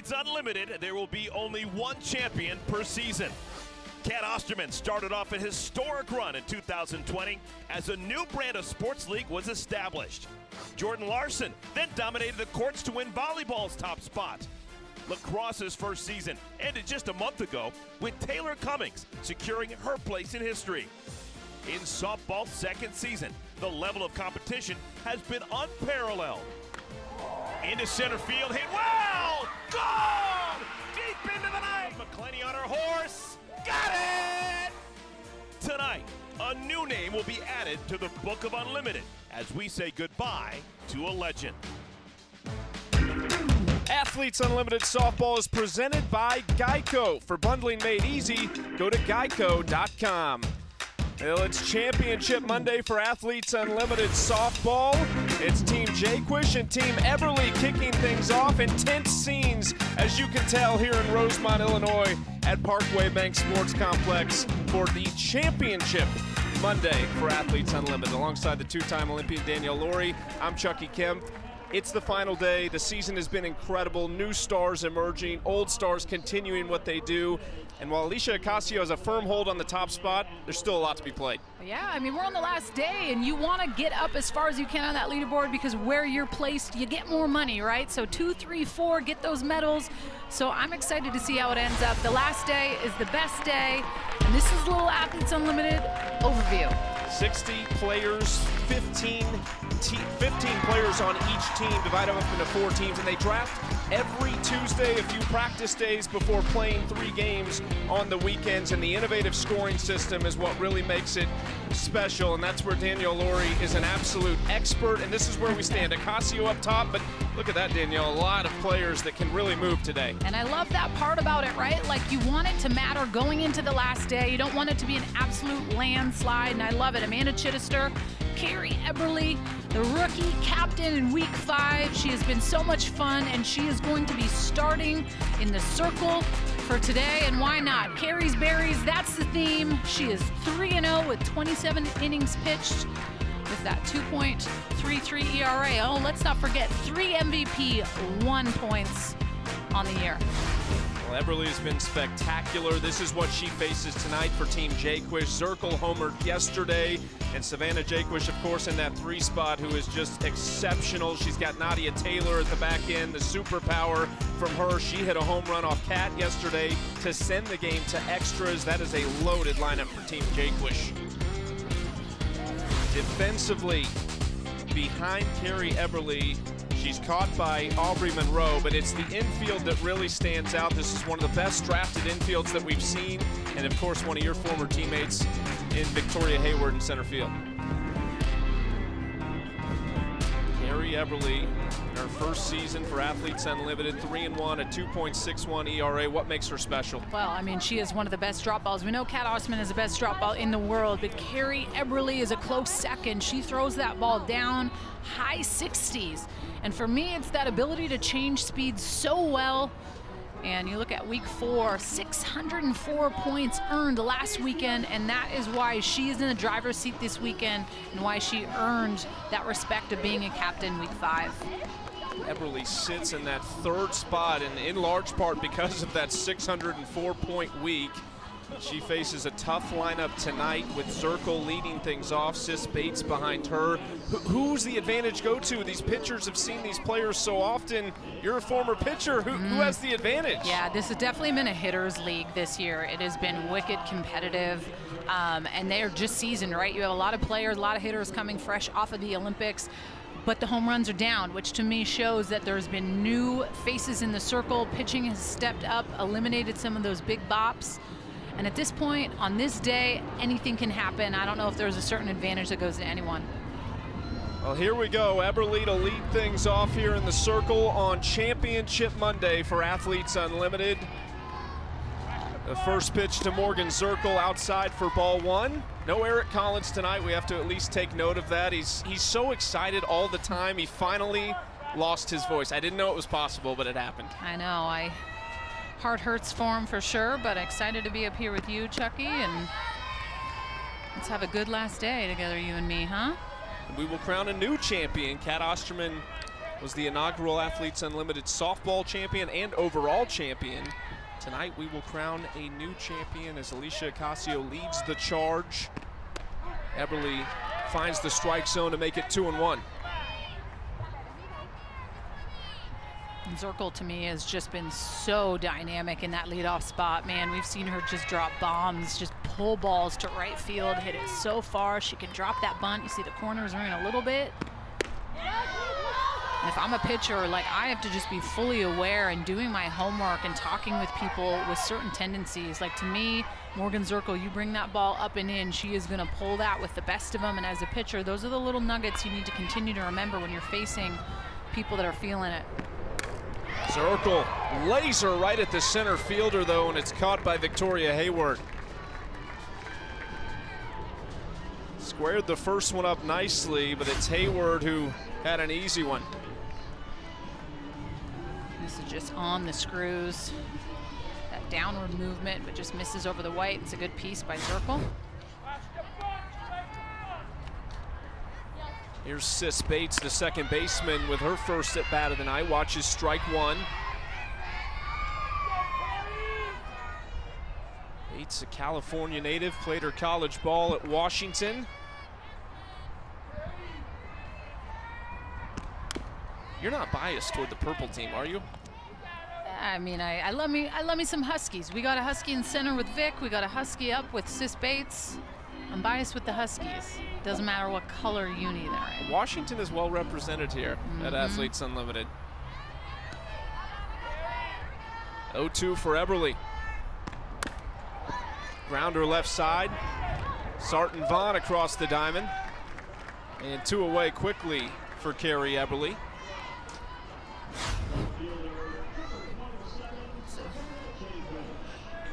Athletes Unlimited, there will be only one champion per season. Cat Osterman started off a historic run in 2020 as a new brand of sports league was established. Jordan Larson then dominated the courts to win volleyball's top spot. Lacrosse's first season ended just a month ago with Taylor Cummings securing her place in history. In softball's second season, the level of competition has been unparalleled. Into center field, hit well! Gone! Deep into the night! McClenny on her horse, got it! Tonight, a new name will be added to the Book of Unlimited as we say goodbye to a legend. Athletes Unlimited Softball is presented by Geico. For bundling made easy, go to geico.com. Well, it's Championship Monday for Athletes Unlimited Softball. It's Team Jaquish and Team Eberly kicking things off. Intense scenes, as you can tell, here in Rosemont, Illinois at Parkway Bank Sports Complex for the Championship Monday for Athletes Unlimited. Alongside the two-time Olympian Danielle Lawrie, I'm Chucky Kemp. It's the final day. The season has been incredible. New stars emerging, old stars continuing what they do. And while Alicia Ocasio has a firm hold on the top spot, there's still a lot to be played. Yeah, I mean, we're on the last day, and you want to get up as far as you can on that leaderboard because where you're placed, you get more money, right? So 2, 3, 4, get those medals. So I'm excited to see how it ends up. The last day is the best day, and this is a little Athletes Unlimited overview. 60 players, 15 players on each team, divided up into 4 teams, and they draft every Tuesday, a few practice days before playing 3 games on the weekends, and the innovative scoring system is what really makes it special, and that's where Danielle Lawrie is an absolute expert, and this is where we stand. Ocasio up top, but look at that, Danielle, a lot of players that can really move today. And I love that part about it, right? Like, you want it to matter going into the last day. You don't want it to be an absolute landslide, and I love it. Amanda Chittister, Carrie Eberly, the rookie captain in week 5. She has been so much fun, and she is going to be starting in the circle for today, and why not? Carrie's Berries, that's the theme. She is 3-0 with 27 innings pitched with that 2.33 ERA. Oh, let's not forget 3 MVP, 1 points on the year. Well, Eberly has been spectacular. This is what she faces tonight for Team Jaquish. Zirkle homered yesterday, and Savannah Jaquish, of course, in that 3 spot, who is just exceptional. She's got Nadia Taylor at the back end, the superpower from her. She hit a home run off Cat yesterday to send the game to extras. That is a loaded lineup for Team Jaquish. Defensively, behind Carrie Eberly, she's caught by Aubrey Monroe, but it's the infield that really stands out. This is one of the best drafted infields that we've seen, and of course one of your former teammates in Victoria Hayward in center field. Carrie Eberly, in her first season for Athletes Unlimited, 3-1, a 2.61 ERA. What makes her special? Well, I mean, she is one of the best drop balls. We know Cat Osterman is the best drop ball in the world, but Carrie Eberly is a close second. She throws that ball down high 60s. And for me, it's that ability to change speed so well. And you look at week 4, 604 points earned last weekend, and that is why she is in the driver's seat this weekend and why she earned that respect of being a captain week 5. Eberly sits in that 3rd spot, and in large part because of that 604-point week. She faces a tough lineup tonight with Zirkle leading things off, Sis Bates behind her. Who's the advantage go to? These pitchers have seen these players so often. You're a former pitcher. Who has the advantage? Yeah, this has definitely been a hitter's league this year. It has been wicked competitive, and they're just seasoned, right? You have a lot of players, a lot of hitters coming fresh off of the Olympics. But the home runs are down, which to me shows that there's been new faces in the circle. Pitching has stepped up, eliminated some of those big bops. And at this point, on this day, anything can happen. I don't know if there's a certain advantage that goes to anyone. Well, here we go. Eberly to lead things off here in the circle on Championship Monday for Athletes Unlimited. The first pitch to Morgan Zirkle outside for ball 1. No Eric Collins tonight. We have to at least take note of that. He's so excited all the time. He finally lost his voice. I didn't know it was possible, but it happened. I know. Heart hurts for him for sure, but excited to be up here with you, Chucky, and let's have a good last day together, you and me, huh? We will crown a new champion. Cat Osterman was the inaugural Athletes Unlimited softball champion and overall champion. Tonight we will crown a new champion as Alicia Ocasio leads the charge. Eberly finds the strike zone to make it 2-1. Zirkle, to me, has just been so dynamic in that leadoff spot. Man, we've seen her just drop bombs, just pull balls to right field, hit it so far. She can drop that bunt. You see the corners ring a little bit. And if I'm a pitcher, like, I have to just be fully aware and doing my homework and talking with people with certain tendencies. Like, to me, Morgan Zirkle, you bring that ball up and in, she is going to pull that with the best of them. And as a pitcher, those are the little nuggets you need to continue to remember when you're facing people that are feeling it. Zirkle laser right at the center fielder, though, and it's caught by Victoria Hayward. Squared the first one up nicely, but it's Hayward who had an easy one. This is just on the screws. That downward movement, but just misses over the white. It's a good piece by Zirkle. Here's Sis Bates, the second baseman, with her first at bat of the night. Watches strike one. Bates, a California native, played her college ball at Washington. You're not biased toward the purple team, are you? I mean, I love me some Huskies. We got a Husky in center with Vic. We got a Husky up with Sis Bates. I'm biased with the Huskies. Doesn't matter what color uni they're in. Washington is well represented here at Athletes Unlimited. 0-2 for Eberly. Grounder left side. Sarton Vaughn across the diamond. And two away quickly for Carrie Eberly.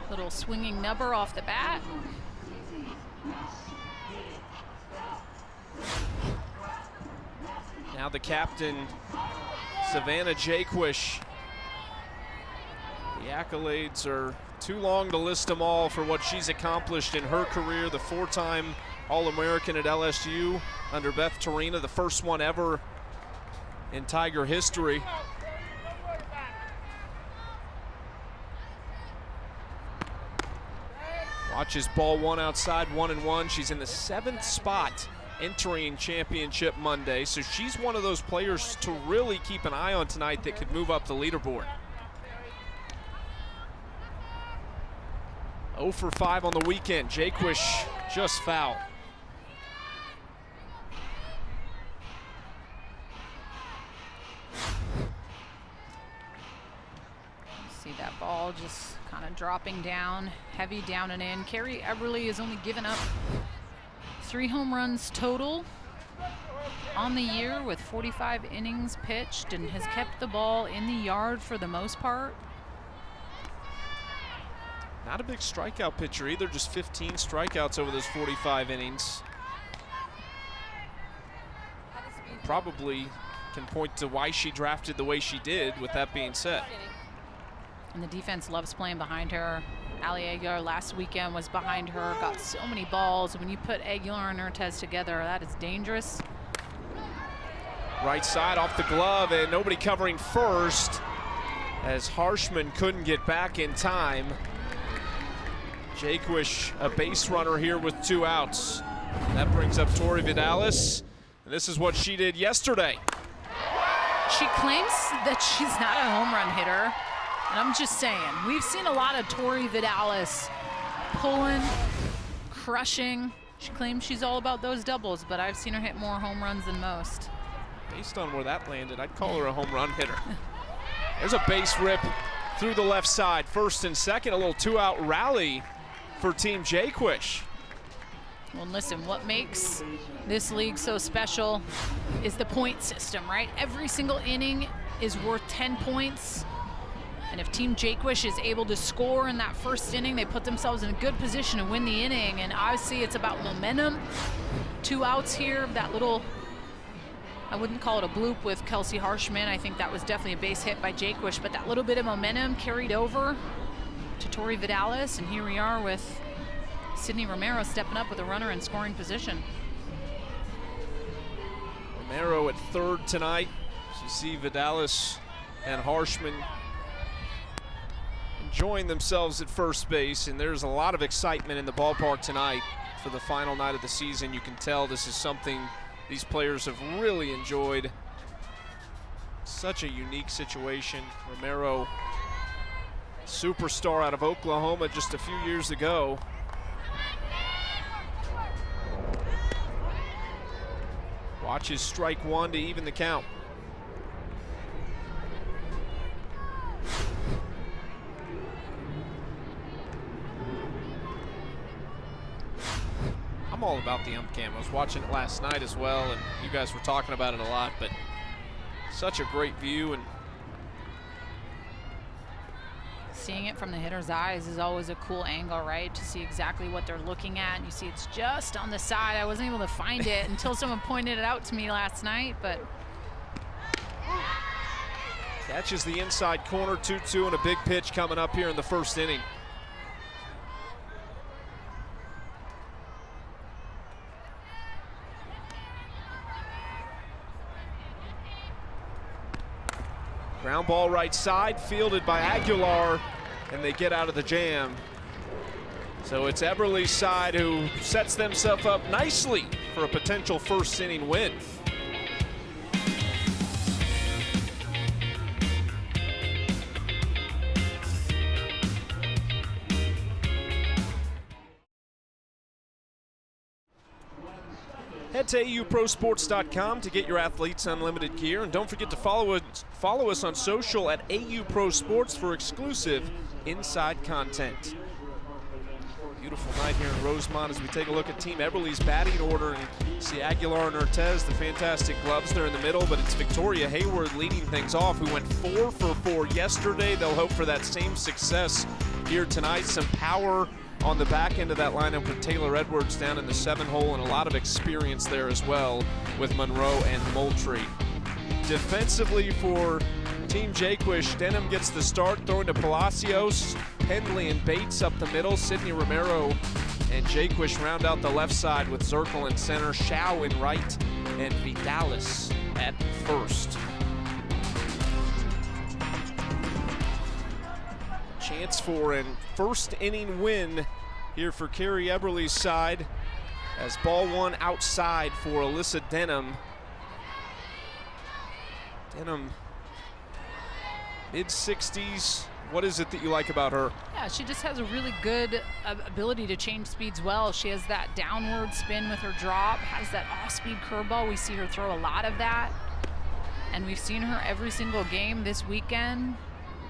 Little swinging nubber off the bat. Now the captain, Savannah Jaquish. The accolades are too long to list them all for what she's accomplished in her career. The four-time All-American at LSU under Beth Torina, the first one ever in Tiger history. Watches ball one outside, 1-1. She's in the 7th spot entering Championship Monday, so she's one of those players to really keep an eye on tonight that could move up the leaderboard. 0 for 5 on the weekend. Jaquish just foul. See that ball just kind of dropping down, heavy down and in. Carrie Eberly has only given up 3 home runs total on the year with 45 innings pitched and has kept the ball in the yard for the most part. Not a big strikeout pitcher either, just 15 strikeouts over those 45 innings. Probably can point to why she drafted the way she did, with that being said. And the defense loves playing behind her. Ali Aguilar last weekend was behind her, got so many balls. When you put Aguilar and Urtez together, that is dangerous. Right side off the glove, and nobody covering first as Harshman couldn't get back in time. Jaquish, a base runner here with 2 outs. That brings up Tori Vidalis, and this is what she did yesterday. She claims that she's not a home run hitter. And I'm just saying, we've seen a lot of Tori Vidalis pulling, crushing. She claims she's all about those doubles, but I've seen her hit more home runs than most. Based on where that landed, I'd call her a home run hitter. There's a base rip through the left side. First and second, a little 2-out rally for Team Jaquish. Well, listen, what makes this league so special is the point system, right? Every single inning is worth 10 points. And if Team Jaquish is able to score in that first inning, they put themselves in a good position to win the inning. And obviously it's about momentum. 2 outs here, that little, I wouldn't call it a bloop with Kelsey Harshman. I think that was definitely a base hit by Jaquish, but that little bit of momentum carried over to Tori Vidalis. And here we are with Sydney Romero stepping up with a runner in scoring position. Romero at third tonight. You see Vidalis and Harshman enjoying themselves at first base, and there's a lot of excitement in the ballpark tonight for the final night of the season. You can tell this is something these players have really enjoyed. Such a unique situation. Romero, superstar out of Oklahoma just a few years ago. Watches strike one to even the count. I'm all about the ump cam. I was watching it last night as well, and you guys were talking about it a lot, but such a great view. And seeing it from the hitter's eyes is always a cool angle, right? To see exactly what they're looking at, and you see it's just on the side. I wasn't able to find it until someone pointed it out to me last night, but catches the inside corner, 2-2, and a big pitch coming up here in the first inning. Ground ball right side, fielded by Aguilar, and they get out of the jam. So it's Eberle's side who sets themselves up nicely for a potential first inning win. Head to auprosports.com to get your Athletes Unlimited gear, and don't forget to follow us on social at AU Pro Sports for exclusive inside content. Beautiful night here in Rosemont as we take a look at Team Eberle's batting order and see Aguilar and Ortez, the fantastic gloves there in the middle, but it's Victoria Hayward leading things off, who went 4 for 4 yesterday. They'll hope for that same success here tonight. Some power on the back end of that lineup with Taylor Edwards down in the 7-hole, and a lot of experience there as well with Monroe and Moultrie. Defensively for Team Jaquish, Denham gets the start, throwing to Palacios, Pendley and Bates up the middle. Sidney Romero and Jaquish round out the left side with Zirkle in center, Shao in right, and Vidalis at first. Chance for a first inning win here for Carrie Eberle's side, as ball one outside for Alyssa Denham. Denham, mid-60s. What is it that you like about her? yeah, she just has a really good ability to change speeds well. She has that downward spin with her drop, has that off-speed curveball. We see her throw a lot of that, and we've seen her every single game this weekend.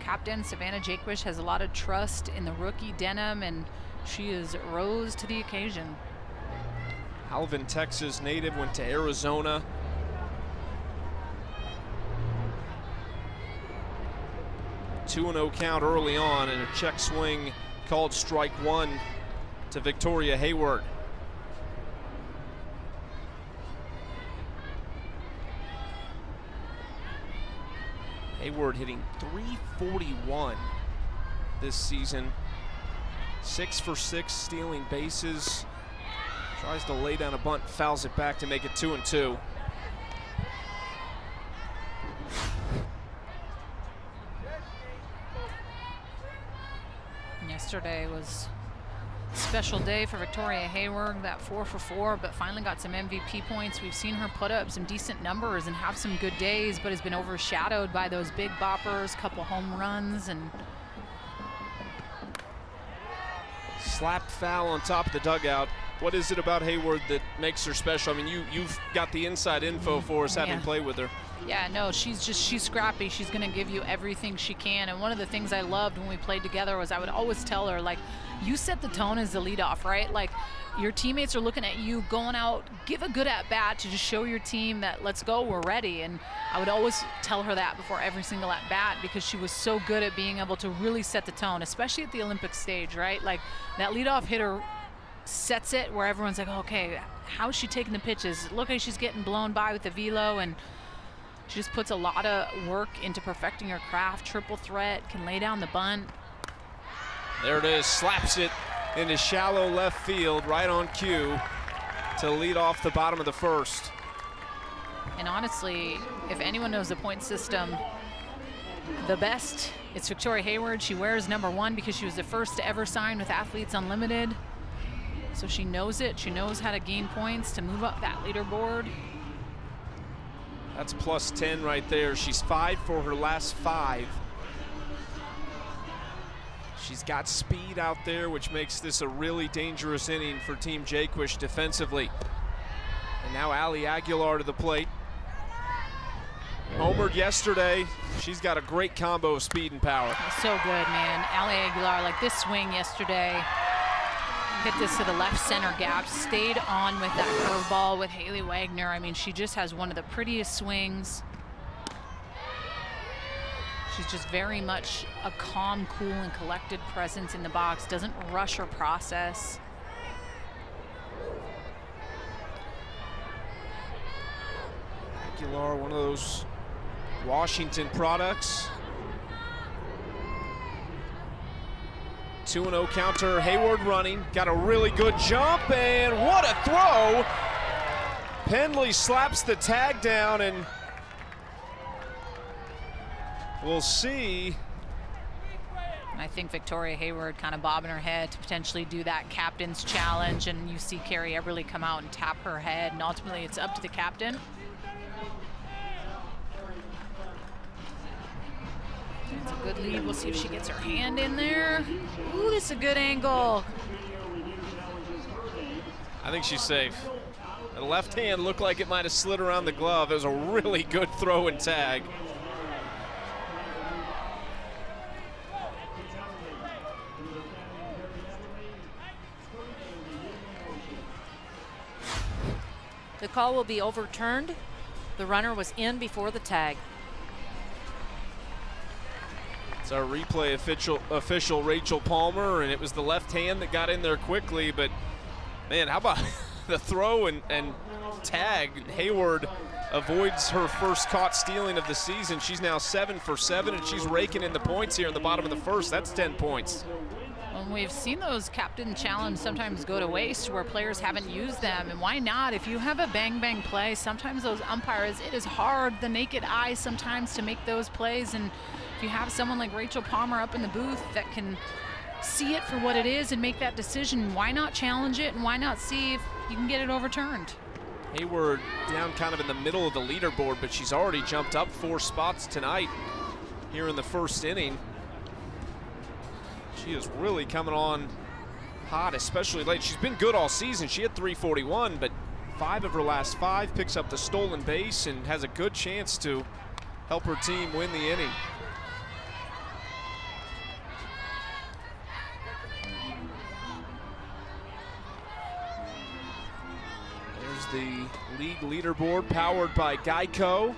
Captain Savannah Jaquish has a lot of trust in the rookie Denham, and she is rose to the occasion. Alvin, Texas native, went to Arizona. Two 2-0 count early on, and a check swing called strike one to Victoria Hayward. Hayward hitting .341 this season. 6 for 6, stealing bases. Tries to lay down a bunt, fouls it back to make it 2-2. Yesterday was a special day for Victoria Hayward, that 4 for 4, but finally got some MVP points. We've seen her put up some decent numbers and have some good days, but has been overshadowed by those big boppers, couple home runs, and slapped foul on top of the dugout. What is it about Hayward that makes her special? I mean, you've got the inside info for us, having played with her. Yeah, no, she's scrappy. She's going to give you everything she can. And one of the things I loved when we played together was I would always tell her, like, you set the tone as the leadoff, right? Like, your teammates are looking at you, going out, give a good at-bat to just show your team that, let's go, we're ready. And I would always tell her that before every single at-bat, because she was so good at being able to really set the tone, especially at the Olympic stage, right? Like, that leadoff hitter sets it where everyone's like, okay, how is she taking the pitches? Look like she's getting blown by with the velo, and she just puts a lot of work into perfecting her craft. Triple threat, can lay down the bunt. There it is, slaps it into shallow left field, right on cue to lead off the bottom of the first. And honestly, if anyone knows the point system the best, it's Victoria Hayward. She wears number 1 because she was the first to ever sign with Athletes Unlimited. So she knows it. She knows how to gain points to move up that leaderboard. That's plus 10 right there. She's 5 for her last 5. She's got speed out there, which makes this a really dangerous inning for Team Jaquish defensively. And now Ali Aguilar to the plate. Homered yesterday. She's got a great combo of speed and power. So good, man. Ali Aguilar, like this swing yesterday, hit this to the left center gap, stayed on with that curveball with Haley Wagner. I mean, she just has one of the prettiest swings. She's just very much a calm, cool, and collected presence in the box, doesn't rush her process. Aguilar, one of those Washington products. 2-0 counter, Hayward running, got a really good jump, and what a throw! Penley slaps the tag down, and we'll see. I think Victoria Hayward kind of bobbing her head to potentially do that captain's challenge, and you see Carrie Eberly come out and tap her head, and ultimately it's up to the captain. It's a good lead. We'll see if she gets her hand in there. Ooh, this is a good angle. I think she's safe. The left hand looked like it might have slid around the glove. It was a really good throw and tag. The call will be overturned. The runner was in before the tag. It's our replay official Rachel Palmer, and it was the left hand that got in there quickly, but man, how about the throw and tag? Hayward avoids her first caught stealing of the season. She's now 7 for 7, and she's raking in the points here in the bottom of the first. That's 10 points. We've seen those captain challenge sometimes go to waste where players haven't used them, and why not? If you have a bang play, sometimes those umpires, it is hard, the naked eye sometimes, to make those plays, and if you have someone like Rachel Palmer up in the booth that can see it for what it is and make that decision, why not challenge it, and why not see if you can get it overturned? Hayward down kind of in the middle of the leaderboard, but she's already jumped up 4 spots tonight here in the first inning. She is really coming on hot, especially late. She's been good all season. She had 341, but 5 of her last 5, picks up the stolen base and has a good chance to help her team win the inning. There's the league leaderboard powered by Geico.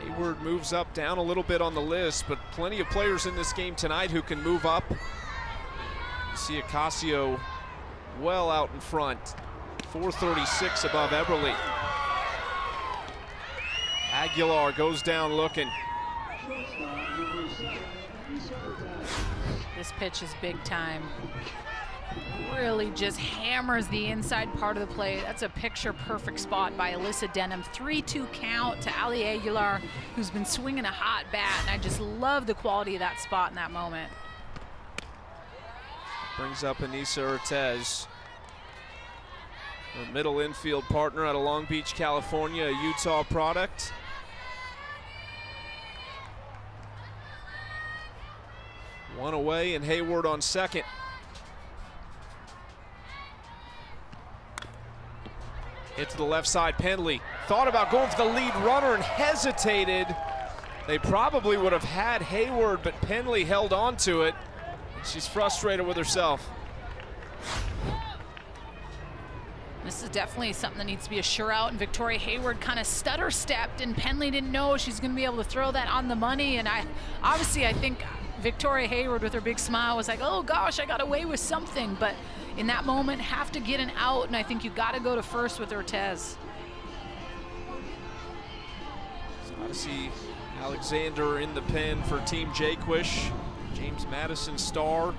Hayward moves up, down a little bit on the list, but plenty of players in this game tonight who can move up. You see Ocasio well out in front, 436 above Eberly. Aguilar goes down looking. This pitch is big time. Really just hammers the inside part of the plate. That's a picture-perfect spot by Alyssa Denham. 3-2 count to Ali Aguilar, who's been swinging a hot bat, and I just love the quality of that spot in that moment. Brings up Anissa Ortez, her middle infield partner out of Long Beach, California, a Utah product. One away, and Hayward on second. Hit to the left side, Penley thought about going for the lead runner and hesitated. They probably would have had Hayward, but Penley held on to it. She's frustrated with herself. This is definitely something that needs to be a sure out, and Victoria Hayward kind of stutter stepped, and Penley didn't know she's going to be able to throw that on the money. And I think Victoria Hayward with her big smile was like, oh gosh, I got away with something. But in that moment, have to get an out, and I think you got to go to first with Ortez. So Odyssey Alexander in the pen for Team Jaquish. James Madison star.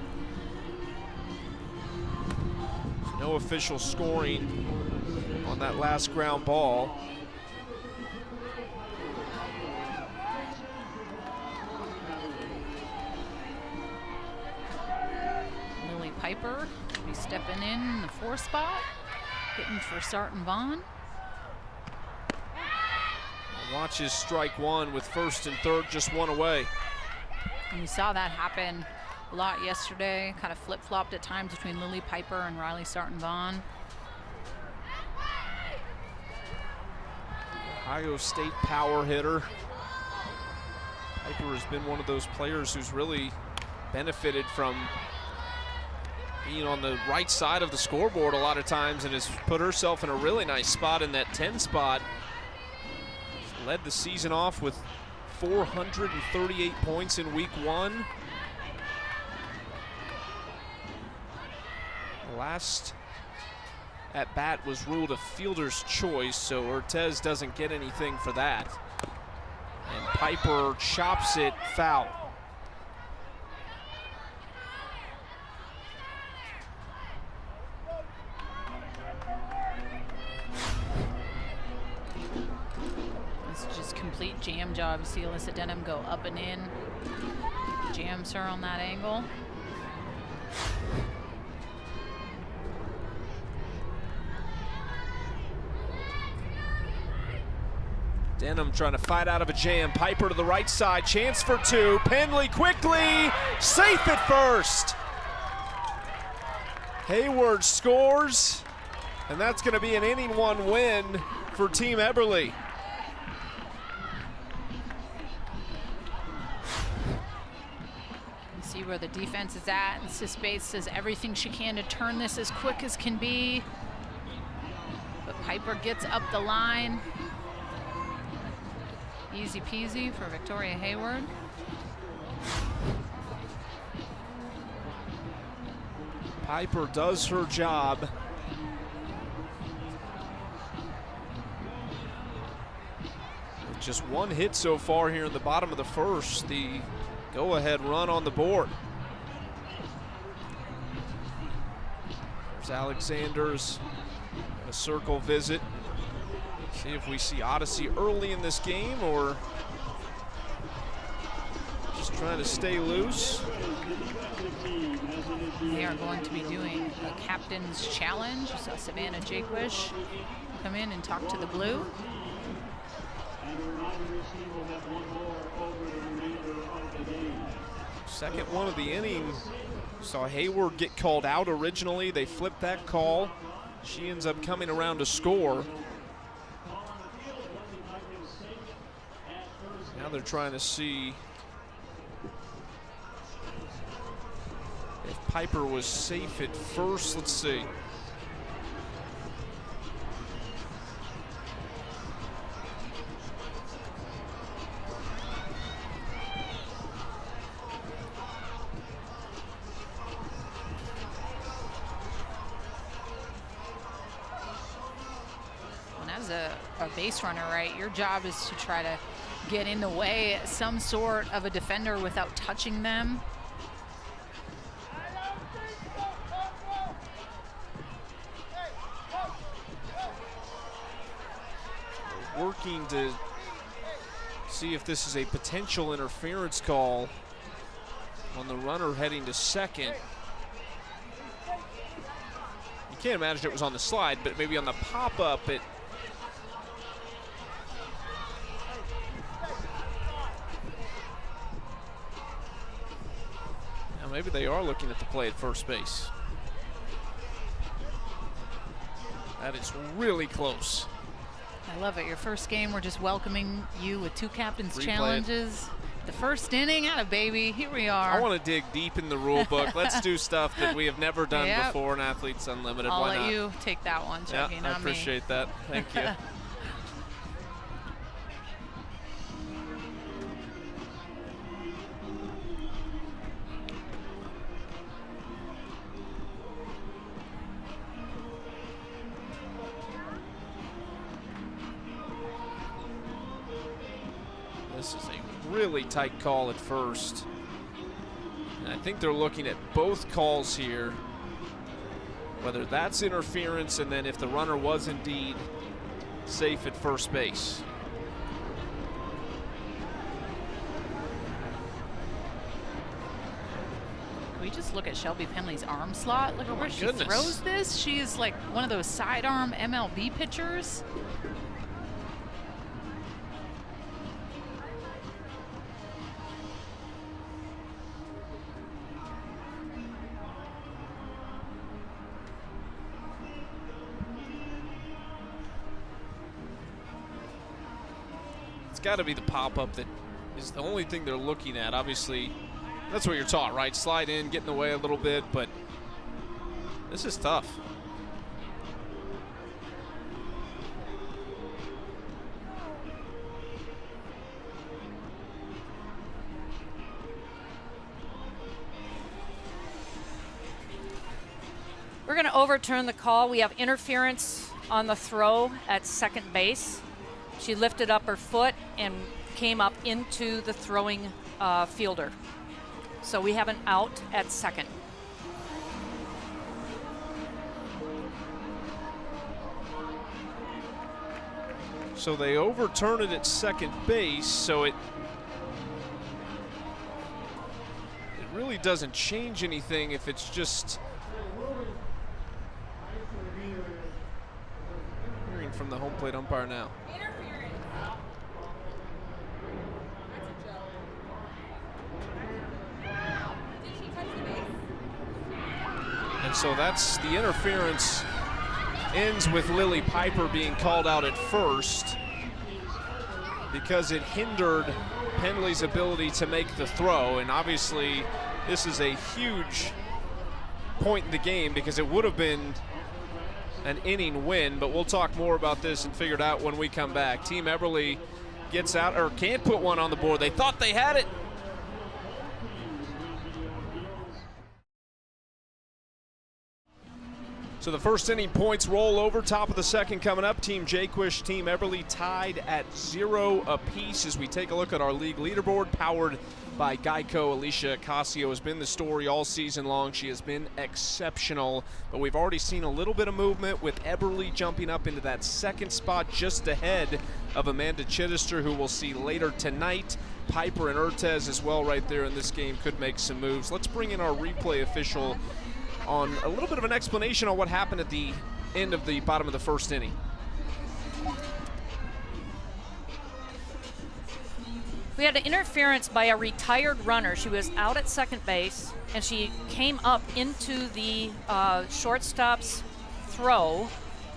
No official scoring on that last ground ball. Piper will be stepping in the 4 spot, hitting for Sarton Vaughn. Watches strike one with first and third just one away. And we saw that happen a lot yesterday, kind of flip-flopped at times between Lily Piper and Riley Sarton Vaughn. Ohio State power hitter. Piper has been one of those players who's really benefited from being on the right side of the scoreboard a lot of times and has put herself in a really nice spot in that 10 spot. She led the season off with 438 points in week 1. The last at bat was ruled a fielder's choice, so Ortez doesn't get anything for that. And Piper chops it foul. This is just complete jam job. You see Alyssa Denham go up and in. Jams her on that angle. Denham trying to fight out of a jam. Piper to the right side, chance for 2. Pendley quickly, safe at first. Hayward scores, and that's going to be an inning 1 win for Team Eberly. You see where the defense is at, and Sis Bates does everything she can to turn this as quick as can be. But Piper gets up the line. Easy peasy for Victoria Hayward. Piper does her job. With just 1 hit so far here in the bottom of the first, the go-ahead run on the board. There's Alexander's a circle visit. See if we see Odyssey early in this game or just trying to stay loose. They are going to be doing a captain's challenge. So Savannah Jaquish come in and talk to the blue. Second one of the inning. Saw Hayward get called out originally. They flipped that call. She ends up coming around to score. Now they're trying to see if Piper was safe at first. Let's see. And as a base runner, right, your job is to try to get in the way some sort of a defender without touching them. Working to see if this is a potential interference call on the runner heading to second. You can't imagine it was on the slide, but maybe on the pop-up it. Now maybe they are looking at the play at first base. That is really close. I love it. Your first game, we're just welcoming you with 2 captain's Replay challenges. The first inning, atta baby, here we are. I want to dig deep in the rule book. Let's do stuff that we have never done before in Athletes Unlimited. I'll Why let not? you take that one, Chucky, I not me. appreciate that. Thank you. This is a really tight call at first. And I think they're looking at both calls here, whether that's interference and then if the runner was indeed safe at first base. Can we just look at Shelby Penley's arm slot? Look at where she goodness. throws this. She's like one of those sidearm MLB pitchers. It's got to be the pop-up that is the only thing they're looking at. Obviously, that's what you're taught, right? Slide in, get in the way a little bit, but this is tough. We're going to overturn the call. We have interference on the throw at second base. She lifted up her foot and came up into the throwing fielder. So we have an out at second. So they overturn it at second base, so it really doesn't change anything if it's just hearing from the home plate umpire now. And so that's the interference. Ends with Lily Piper being called out at first because it hindered Penley's ability to make the throw. And obviously this is a huge point in the game because it would have been an inning win, but we'll talk more about this and figure it out when we come back. Team Eberly gets out, or can't put one on the board. They thought they had it. So the first inning points roll over. Top of the second coming up. Team Jaquish, Team Eberly tied at 0 apiece as we take a look at our league leaderboard powered by Geico. Alicia Ocasio has been the story all season long. She has been exceptional, but we've already seen a little bit of movement with Eberly jumping up into that second spot just ahead of Amanda Chittister, who we'll see later tonight. Piper and Urtez as well right there in this game could make some moves. Let's bring in our replay official on a little bit of an explanation on what happened at the end of the bottom of the first inning. We had an interference by a retired runner. She was out at second base, and she came up into the shortstop's throw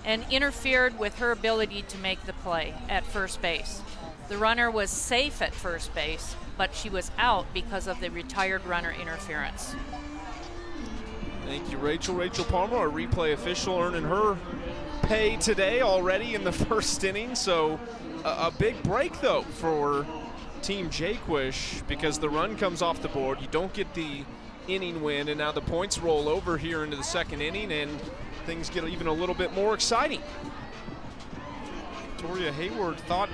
and interfered with her ability to make the play at first base. The runner was safe at first base, but she was out because of the retired runner interference. Thank you, Rachel. Rachel Palmer, our replay official, earning her pay today already in the first inning. So a big break, though, for Team Jaquish because the run comes off the board. You don't get the inning win, and now the points roll over here into the second inning, and things get even a little bit more exciting. Victoria Hayward thought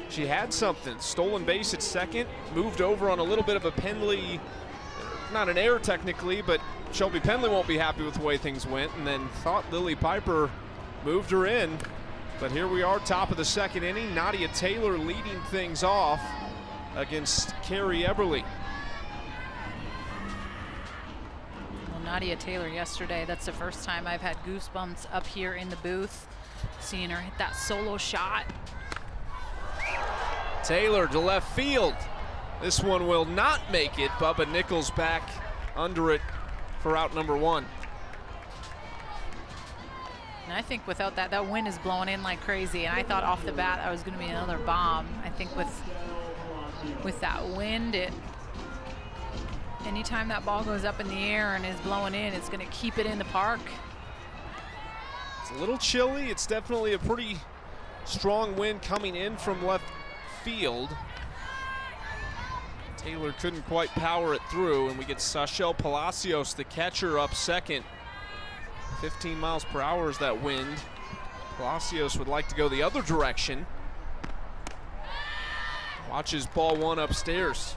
she had something. Stolen base at second, moved over on a little bit of a Penley, not an error technically, but Shelby Penley won't be happy with the way things went, and then thought Lily Piper moved her in. But here we are, top of the second inning. Nadia Taylor leading things off against Carrie Eberly. Well, Nadia Taylor yesterday, that's the first time I've had goosebumps up here in the booth, seeing her hit that solo shot. Taylor to left field. This one will not make it. Bubba Nichols back under it for out number one. And I think without that, that wind is blowing in like crazy. And I thought off the bat that was going to be another bomb. I think with that wind, anytime that ball goes up in the air and is blowing in, it's going to keep it in the park. It's a little chilly. It's definitely a pretty strong wind coming in from left field. Taylor couldn't quite power it through, and we get Sachelle Palacios, the catcher, up second. 15 miles per hour is that wind. Palacios would like to go the other direction. Watches ball one upstairs.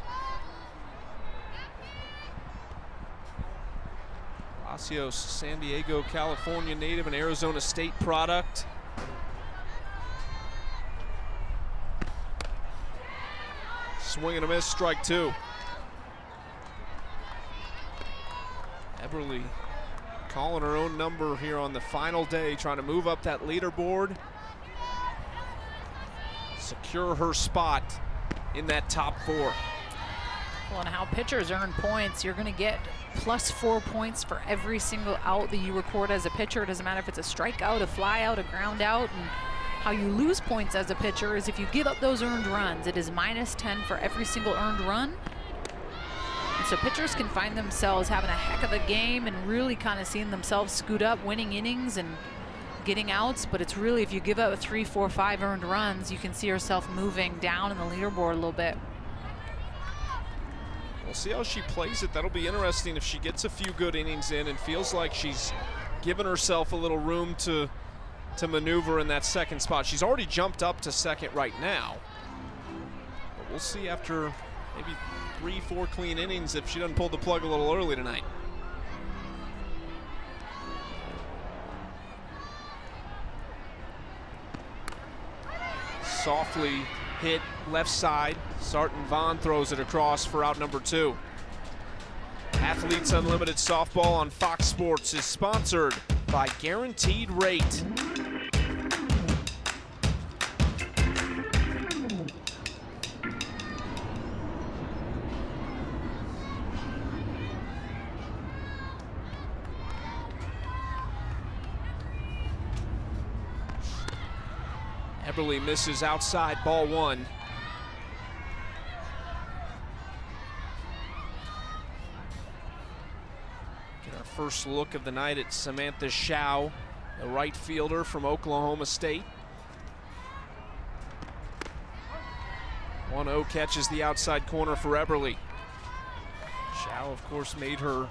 Palacios, San Diego, California native, an Arizona State product. Swing and a miss, strike two. Eberle calling her own number here on the final day, trying to move up that leaderboard, secure her spot in that top 4. Well, and how pitchers earn points, you're going to get +4 points for every single out that you record as a pitcher. It doesn't matter if it's a strikeout, a fly out, a ground out. And how you lose points as a pitcher is if you give up those earned runs. It is -10 for every single earned run. And so pitchers can find themselves having a heck of a game and really kind of seeing themselves scoot up, winning innings and getting outs. But it's really, if you give up 3, 4, 5 earned runs, you can see yourself moving down in the leaderboard a little bit. We'll see how she plays it. That'll be interesting if she gets a few good innings in and feels like she's given herself a little room to maneuver in that second spot. She's already jumped up to second right now. But we'll see after maybe 3, 4 clean innings if she doesn't pull the plug a little early tonight. Softly hit left side. Sarton Vaughn throws it across for out number 2. Athletes Unlimited Softball on Fox Sports is sponsored by Guaranteed Rate. Eberle misses outside, ball 1. Get our first look of the night at Samantha Shao, the right fielder from Oklahoma State. 1-0 catches the outside corner for Eberle. Shao, of course, made her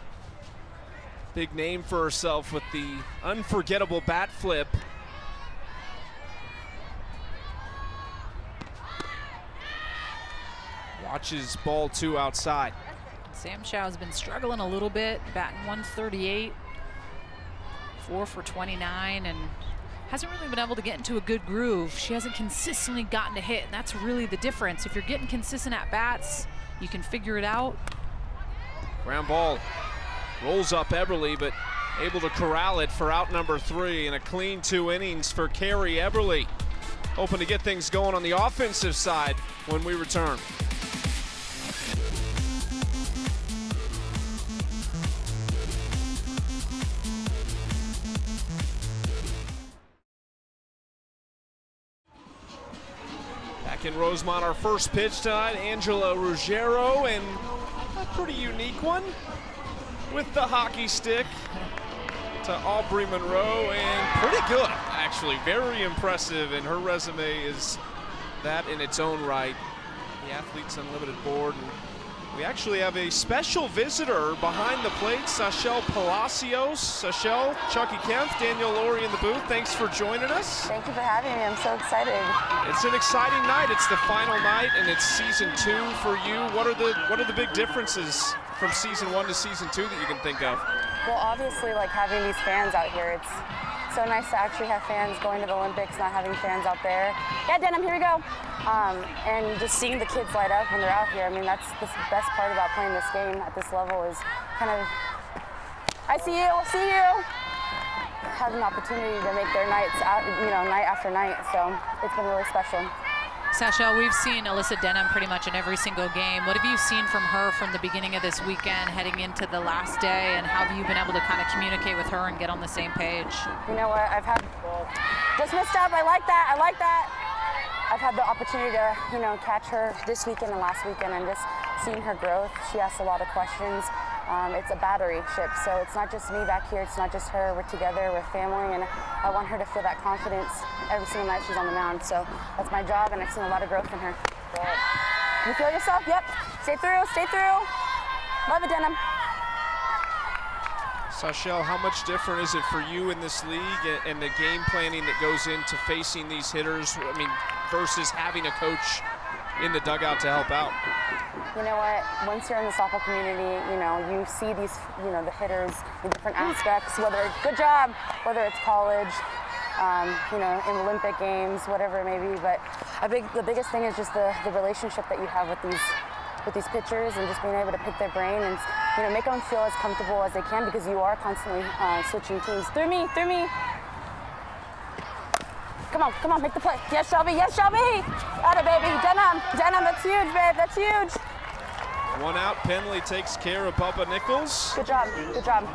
big name for herself with the unforgettable bat flip. Watches ball 2 outside. Sam Shao's been struggling a little bit, batting .138, 4 for 29, and hasn't really been able to get into a good groove. She hasn't consistently gotten to hit, and that's really the difference. If you're getting consistent at bats, you can figure it out. Ground ball rolls up Eberle, but able to corral it for out number 3, and a clean 2 innings for Carrie Eberle. Hoping to get things going on the offensive side when we return. In Rosemont, our first pitch tonight, Angela Ruggiero, and a pretty unique one with the hockey stick to Aubrey Monroe, and pretty good, actually, very impressive, and her resume is that in its own right. The Athletes Unlimited board, and we actually have a special visitor behind the plate, Sachelle Palacios. Sachelle, Chucky Kemp, Daniel Laurie in the booth, thanks for joining us. Thank you for having me. I'm so excited. It's an exciting night. It's the final night, and it's season 2 for you. What are the big differences from season 1 to season 2 that you can think of? Well, obviously, like having these fans out here, it's so nice to actually have fans going to the Olympics, not having fans out there. Yeah, Denham, here we go. And just seeing the kids light up when they're out here. I mean, that's the best part about playing this game at this level is kind of, I see you, have an opportunity to make their nights out, night after night. So it's been really special. Sachelle, we've seen Alyssa Denham pretty much in every single game. What have you seen from her from the beginning of this weekend heading into the last day, and how have you been able to kind of communicate with her and get on the same page? You know what, just missed up, I like that. I've had the opportunity to, catch her this weekend and last weekend, and just seeing her growth. She asks a lot of questions. It's a battery ship, so it's not just me back here, it's not just her, we're together, we're family, and I want her to feel that confidence every single night she's on the mound, so that's my job, and I've seen a lot of growth in her. You feel yourself? Yep. Stay through. Love it, Denham. Sachelle, how much different is it for you in this league and the game planning that goes into facing these hitters, versus having a coach in the dugout to help out? You know what, once you're in the softball community, you see these, the hitters in different aspects, whether it's good job, whether it's college, in Olympic games, whatever it may be. But the biggest thing is just the relationship that you have with with these pitchers and just being able to pick their brain and, you know, make them feel as comfortable as they can because you are constantly switching teams. Through me. Come on, make the play. Yes, Shelby. Atta, baby. Denim, that's huge, babe. That's huge. 1 out, Penley takes care of Bubba Nichols. Good job.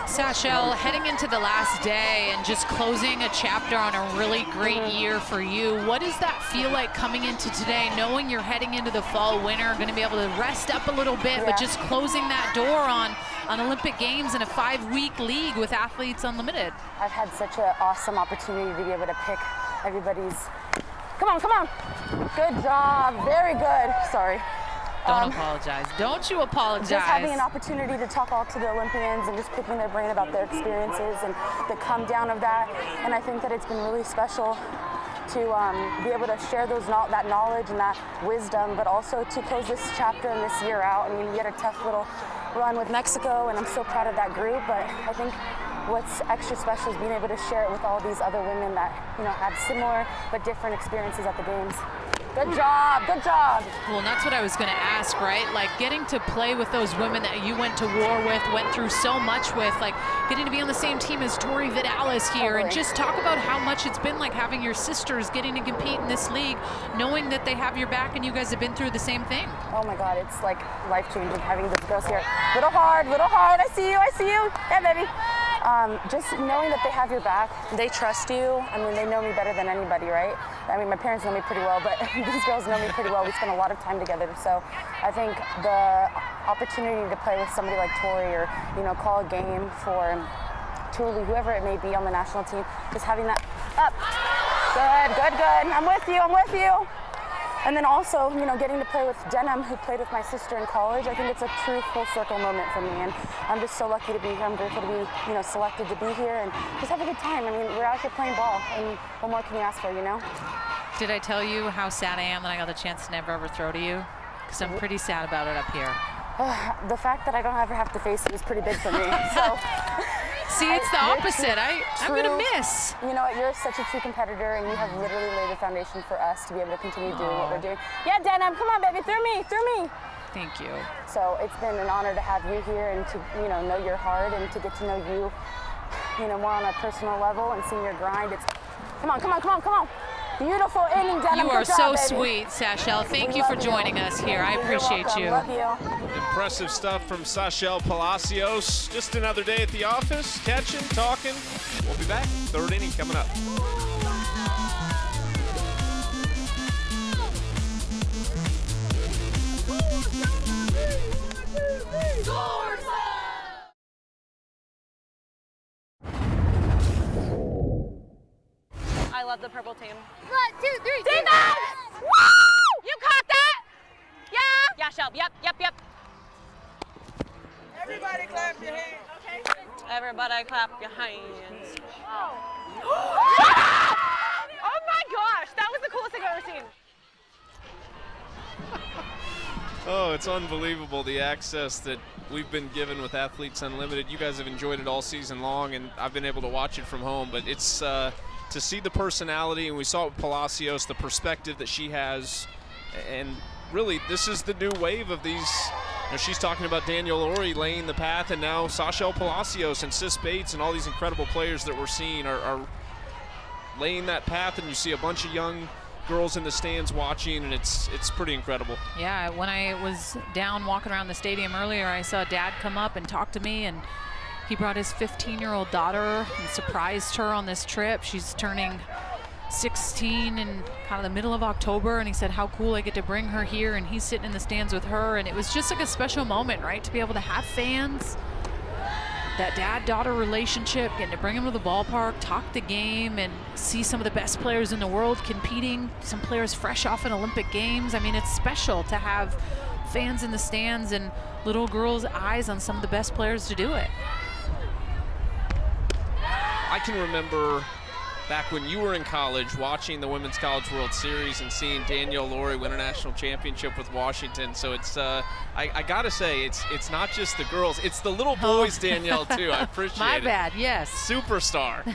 Sachelle, heading into the last day and just closing a chapter on a really great year for you, what does that feel like coming into today, knowing you're heading into the fall winter, going to be able to rest up a little bit, but just closing that door on Olympic Games in a 5-week league with Athletes Unlimited? I've had such an awesome opportunity to be able to pick everybody's. Come on. Good job. Very good. Sorry. Don't apologize. Don't you apologize. Just having an opportunity to talk all to the Olympians and just picking their brain about their experiences and the come down of that. And I think that it's been really special to be able to share that knowledge and that wisdom, but also to close this chapter and this year out. I mean, we had a tough little run with Mexico, and I'm so proud of that group, but I think what's extra special is being able to share it with all these other women that, you know, had similar but different experiences at the games. Good job. Well, and that's what I was going to ask, right? Like getting to play with those women that you went to war with, went through so much with, like getting to be on the same team as Tori Vidalis here, and just talk about how much it's been like having your sisters getting to compete in this league, knowing that they have your back and you guys have been through the same thing. Oh my God, it's like life-changing having those girls here. Little hard. I see you. Yeah, baby. Just knowing that they have your back, they trust you. I mean, they know me better than anybody, right? I mean, my parents know me pretty well, but these girls know me pretty well. We spend a lot of time together. So I think the opportunity to play with somebody like Tori or, you know, call a game for Tuli, whoever it may be on the national team, just having that up. Good. I'm with you. And then also, you know, getting to play with Denim, who played with my sister in college, I think it's a true full circle moment for me. And I'm just so lucky to be here. I'm grateful to be, you know, selected to be here and just have a good time. I mean, we're out here playing ball, and what more can you ask for, you know? Did I tell you how sad I am that I got the chance to never ever throw to you? Because I'm pretty sad about it up here. The fact that I don't ever have to face it is pretty big for me. So. See, it's the opposite. I'm going to miss. You know what? You're such a true competitor, and you have literally laid the foundation for us to be able to continue doing what we're doing. Yeah, Denim, come on, baby, through me. Thank you. So it's been an honor to have you here and to, you know your heart and to get to know you, you know, more on a personal level and seeing your grind. It's come on. Beautiful inning, Denim. You are Good job, so baby. sweet, Sachelle. Thank you for joining us here. I appreciate you. Love you. Impressive stuff from Sachelle Palacios. Just another day at the office, catching, talking. We'll be back. 3rd inning coming up. I love the purple team. 1, 2, 3. Defense! Woo! You caught that? Yeah, Shelb. Yep. Everybody clap your hands. Okay. Everybody clap your hands. Oh my gosh, that was the coolest thing I've ever seen. Oh, it's unbelievable, the access that we've been given with Athletes Unlimited. You guys have enjoyed it all season long, and I've been able to watch it from home. But it's to see the personality, and we saw it with Palacios, the perspective that she has. And really, this is the new wave of these. You know, she's talking about Danielle Ori laying the path, and now Sachelle Palacios and Sis Bates and all these incredible players that we're seeing are laying that path, and you see a bunch of young girls in the stands watching, and it's pretty incredible. Yeah, when I was down walking around the stadium earlier, I saw Dad come up and talk to me, and he brought his 15-year-old daughter and surprised her on this trip. She's turning 16 in kind of the middle of October, and he said how cool I get to bring her here, and he's sitting in the stands with her, and it was just like a special moment, right, to be able to have fans, that dad-daughter relationship, getting to bring them to the ballpark, talk the game, and see some of the best players in the world competing, some players fresh off in Olympic Games. I mean, it's special to have fans in the stands and little girls' eyes on some of the best players to do it. I can remember back when you were in college watching the Women's College World Series and seeing Danielle Ori win a national championship with Washington. So it's I gotta say, it's not just the girls, it's the little boys, Danielle, too. I appreciate My it. bad, yes. Superstar.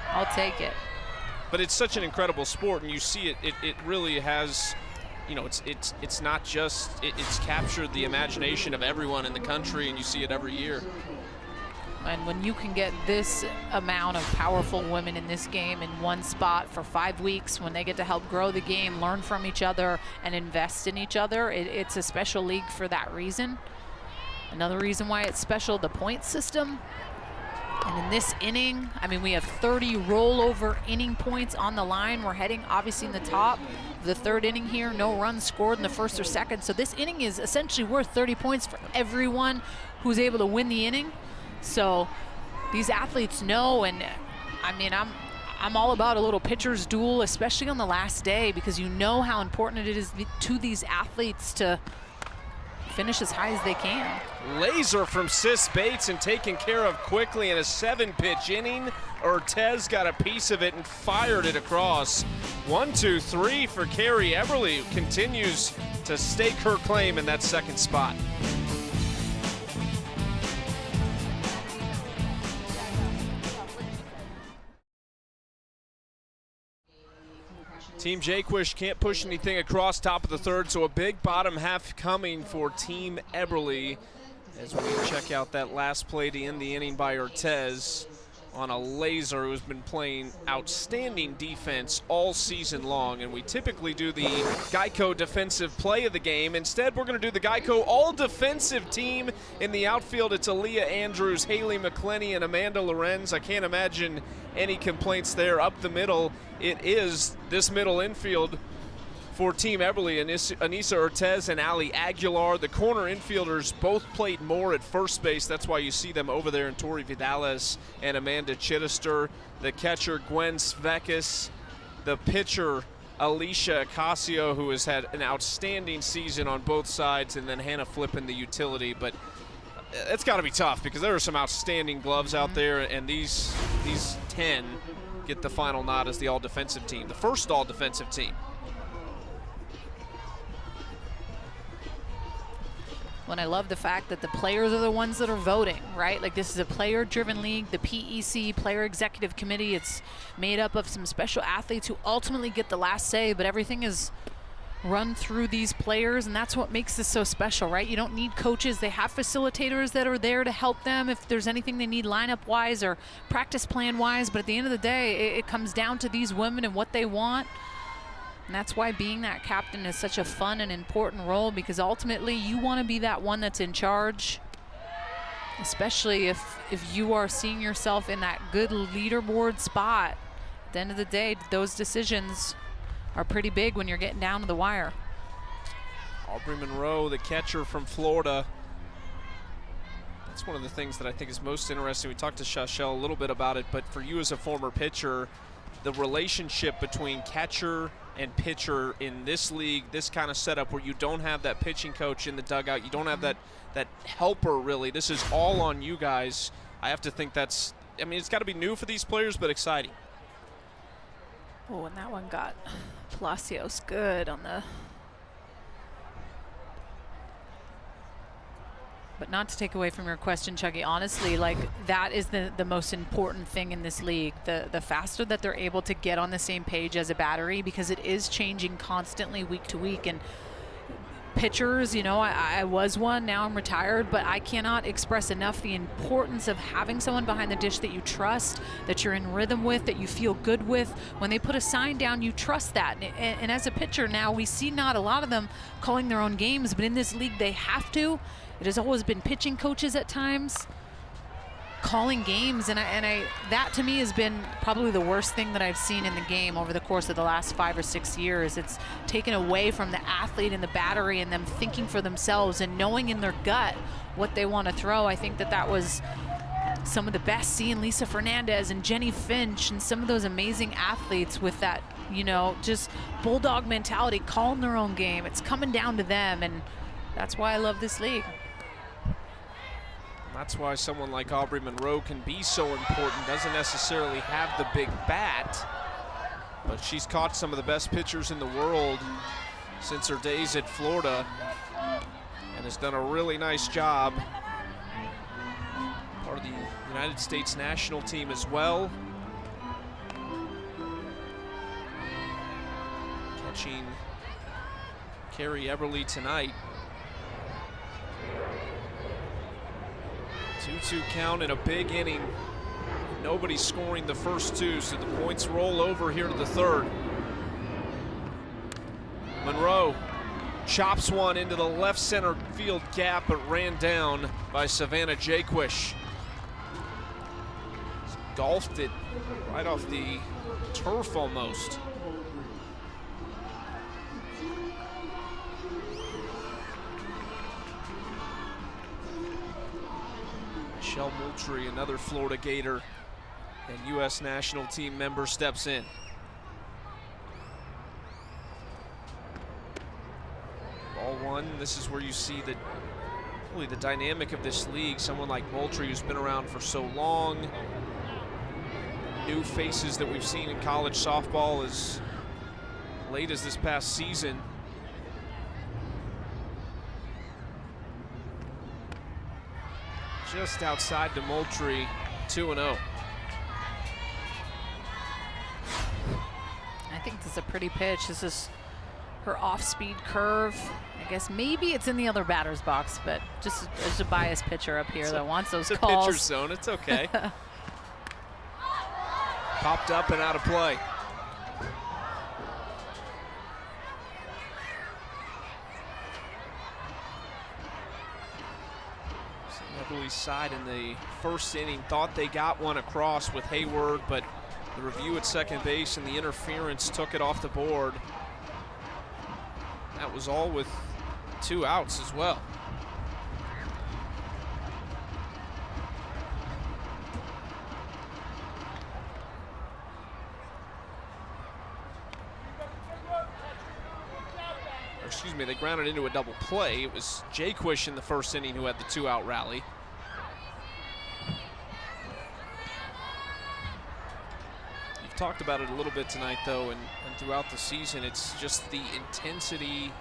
I'll take it. But it's such an incredible sport, and you see it really has you know, it's not just, it's captured the imagination of everyone in the country, and you see it every year. And when you can get this amount of powerful women in this game in one spot for 5 weeks, when they get to help grow the game, learn from each other, and invest in each other, it's a special league for that reason. Another reason why it's special, the point system. And in this inning, I mean, we have 30 rollover inning points on the line. We're heading obviously in the top of the third inning here. No runs scored in the first or second. So this inning is essentially worth 30 points for everyone who's able to win the inning. So these athletes know, and I mean, I'm all about a little pitcher's duel, especially on the last day, because you know how important it is to these athletes to finish as high as they can. Laser from Sis Bates and taken care of quickly in a 7-pitch inning. Ortez got a piece of it and fired it across. 1, 2, 3 for Carrie Eberly, who continues to stake her claim in that second spot. Team Jaquish can't push anything across top of the third, so a big bottom half coming for Team Eberly as we check out that last play to end the inning by Ortez on a laser, who's been playing outstanding defense all season long. And we typically do the Geico defensive play of the game. Instead, we're going to do the Geico all-defensive team. In the outfield, it's Aaliyah Andrews, Haley McClenny, and Amanda Lorenz. I can't imagine any complaints there. Up the middle, it is this middle infield for Team Eberly, Anissa Ortez and Ali Aguilar. The corner infielders both played more at first base. That's why you see them over there in Tori Vidales and Amanda Chittister. The catcher, Gwen Svekis. The pitcher, Alicia Ocasio, who has had an outstanding season on both sides, and then Hannah Flippin, the utility. But it's got to be tough because there are some outstanding gloves out there, and these 10 get the final nod as the all-defensive team, the first all-defensive team. When I love the fact that the players are the ones that are voting, right? Like, this is a player-driven league. The PEC, Player Executive Committee, it's made up of some special athletes who ultimately get the last say, but everything is run through these players, and that's what makes this so special, right? You don't need coaches. They have facilitators that are there to help them if there's anything they need lineup-wise or practice plan-wise, but at the end of the day, it comes down to these women and what they want. And that's why being that captain is such a fun and important role, because ultimately you want to be that one that's in charge, especially if you are seeing yourself in that good leaderboard spot. At the end of the day, those decisions are pretty big when you're getting down to the wire. Aubrey Monroe, the catcher from Florida. That's one of the things that I think is most interesting. We talked to Shashelle a little bit about it, but for you as a former pitcher, the relationship between catcher and pitcher in this league, this kind of setup where you don't have that pitching coach in the dugout, you don't have that helper really. This is all on you guys. I have to think that's, I mean, it's got to be new for these players, but exciting. Oh, and that one got Palacios good on the... But not to take away from your question, Chucky, honestly, like, that is the most important thing in this league. The faster that they're able to get on the same page as a battery, because it is changing constantly week to week. And pitchers, you know, I was one, now I'm retired, but I cannot express enough the importance of having someone behind the dish that you trust, that you're in rhythm with, that you feel good with. When they put a sign down, you trust that. And as a pitcher now, we see not a lot of them calling their own games, but in this league they have to. It has always been pitching coaches at times calling games, and I that to me has been probably the worst thing that I've seen in the game over the course of the last 5 or 6 years. It's taken away from the athlete and the battery and them thinking for themselves and knowing in their gut what they want to throw. I think that was some of the best, seeing Lisa Fernandez and Jenny Finch and some of those amazing athletes with that, you know, just bulldog mentality, calling their own game. It's coming down to them, and that's why I love this league. That's why someone like Aubrey Monroe can be so important. Doesn't necessarily have the big bat, but she's caught some of the best pitchers in the world since her days at Florida and has done a really nice job. Part of the United States national team as well. Catching Carrie Eberly tonight. 2-2 count in a big inning. Nobody's scoring the first two, so the points roll over here to the third. Monroe chops one into the left center field gap, but ran down by Savannah Jaquish. Golfed it right off the turf almost. Michelle Moultrie, another Florida Gator and U.S. national team member, steps in. Ball one, this is where you see really the dynamic of this league. Someone like Moultrie, who's been around for so long. New faces that we've seen in college softball as late as this past season. Just outside to Moultrie, 2-0. I think this is a pretty pitch. This is her off-speed curve. I guess maybe it's in the other batter's box, but just as a biased pitcher up here that wants those calls. It's a pitcher's zone, it's okay. Popped up and out of play. Eberly's side in the first inning thought they got one across with Hayward, but the review at second base and the interference took it off the board. That was all with 2 outs as well. Excuse me, they grounded into a double play. It was Jaquish in the first inning who had the 2-out rally. You've talked about it a little bit tonight, though, and throughout the season. It's just the intensity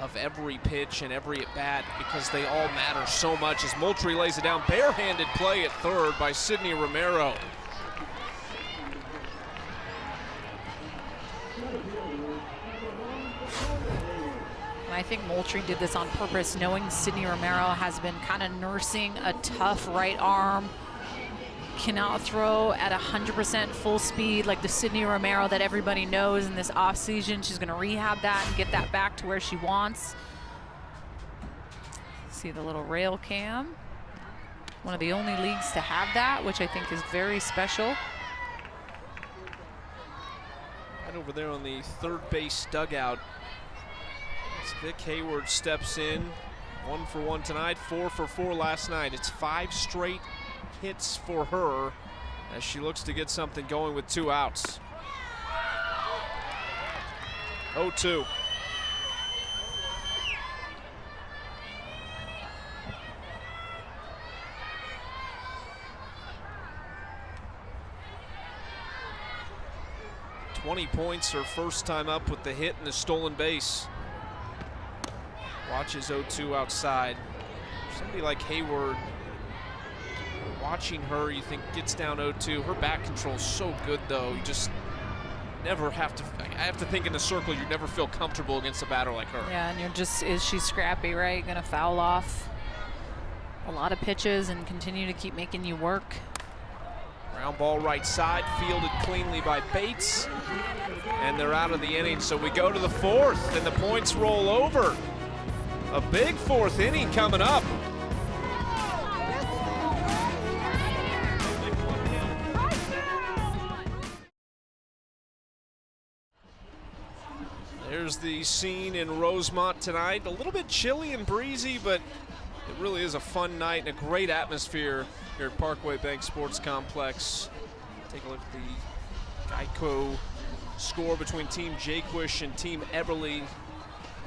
of every pitch and every at-bat, because they all matter so much. As Moultrie lays it down, barehanded play at third by Sydney Romero. I think Moultrie did this on purpose, knowing Sydney Romero has been kind of nursing a tough right arm, cannot throw at 100% full speed like the Sydney Romero that everybody knows in this offseason. She's going to rehab that and get that back to where she wants. See the little rail cam. One of the only leagues to have that, which I think is very special. Right over there on the third base dugout, as Vic Hayward steps in. 1 for 1 tonight, 4 for 4 last night. It's 5 straight hits for her as she looks to get something going with 2 outs. 0-2. "20 points her first time up with the hit and the stolen base." Watches 0-2 outside. Somebody like Hayward, watching her, you think gets down 0-2. Her back control is so good, though. You just never have to, I have to think in the circle, you never feel comfortable against a batter like her. Yeah, and you're just, is she scrappy, right? Gonna foul off a lot of pitches and continue to keep making you work. Ground ball right side, fielded cleanly by Bates. And they're out of the inning, so we go to the 4th, and the points roll over. A big 4th inning coming up. There's the scene in Rosemont tonight. A little bit chilly and breezy, but it really is a fun night and a great atmosphere here at Parkway Bank Sports Complex. Take a look at the Geico score between Team Jaquish and Team Eberly.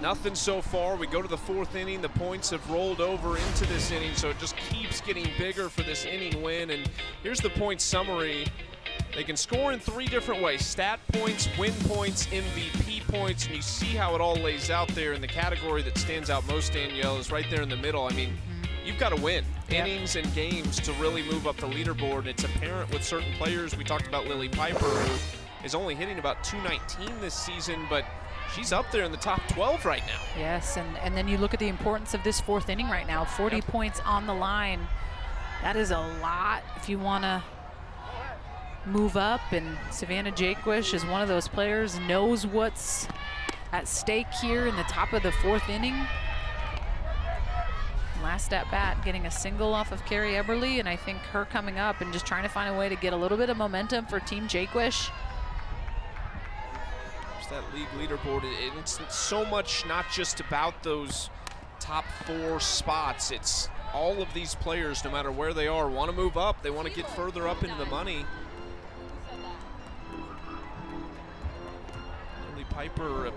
Nothing so far. We go to the 4th inning. The points have rolled over into this inning, so it just keeps getting bigger for this inning win. And here's the point summary. They can score in 3 different ways: stat points, win points, MVP points, and you see how it all lays out there. In the category that stands out most, Danielle, is right there in the middle. I mean, you've got to win innings and games to really move up the leaderboard. It's apparent with certain players. We talked about Lily Piper, who is only hitting about .219 this season, but she's up there in the top 12 right now. Yes, and then you look at the importance of this fourth inning right now. 40 points on the line. That is a lot if you want to move up, and Savannah Jaquish is one of those players, knows what's at stake here in the top of the fourth inning. Last at bat, getting a single off of Carrie Eberly, and I think her coming up and just trying to find a way to get a little bit of momentum for Team Jaquish. It's that league leaderboard, and it's so much not just about those top 4 spots. It's all of these players, no matter where they are, want to move up. They want to get further up into the money. Emily Piper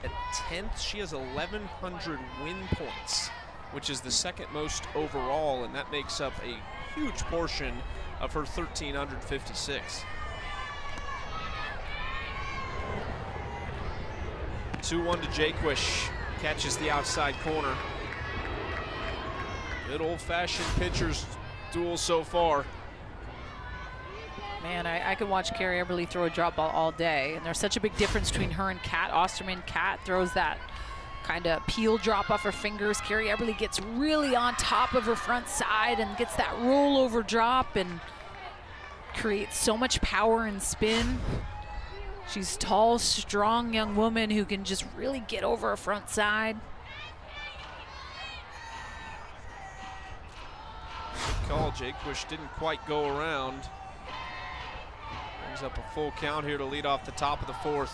at 10th. She has 1,100 win points, which is the second most overall, and that makes up a huge portion of her 1,356. 2-1 to Jaquish, catches the outside corner. Good old-fashioned pitchers duel so far. Man, I could watch Carrie Eberly throw a drop ball all day, and there's such a big difference between her and Kat Osterman. Kat throws that kind of peel drop off her fingers. Carrie Eberly gets really on top of her front side and gets that rollover drop and creates so much power and spin. She's a tall, strong young woman who can just really get over her front side. Good call. Jaquish didn't quite go around. Brings up a full count here to lead off the top of the 4th.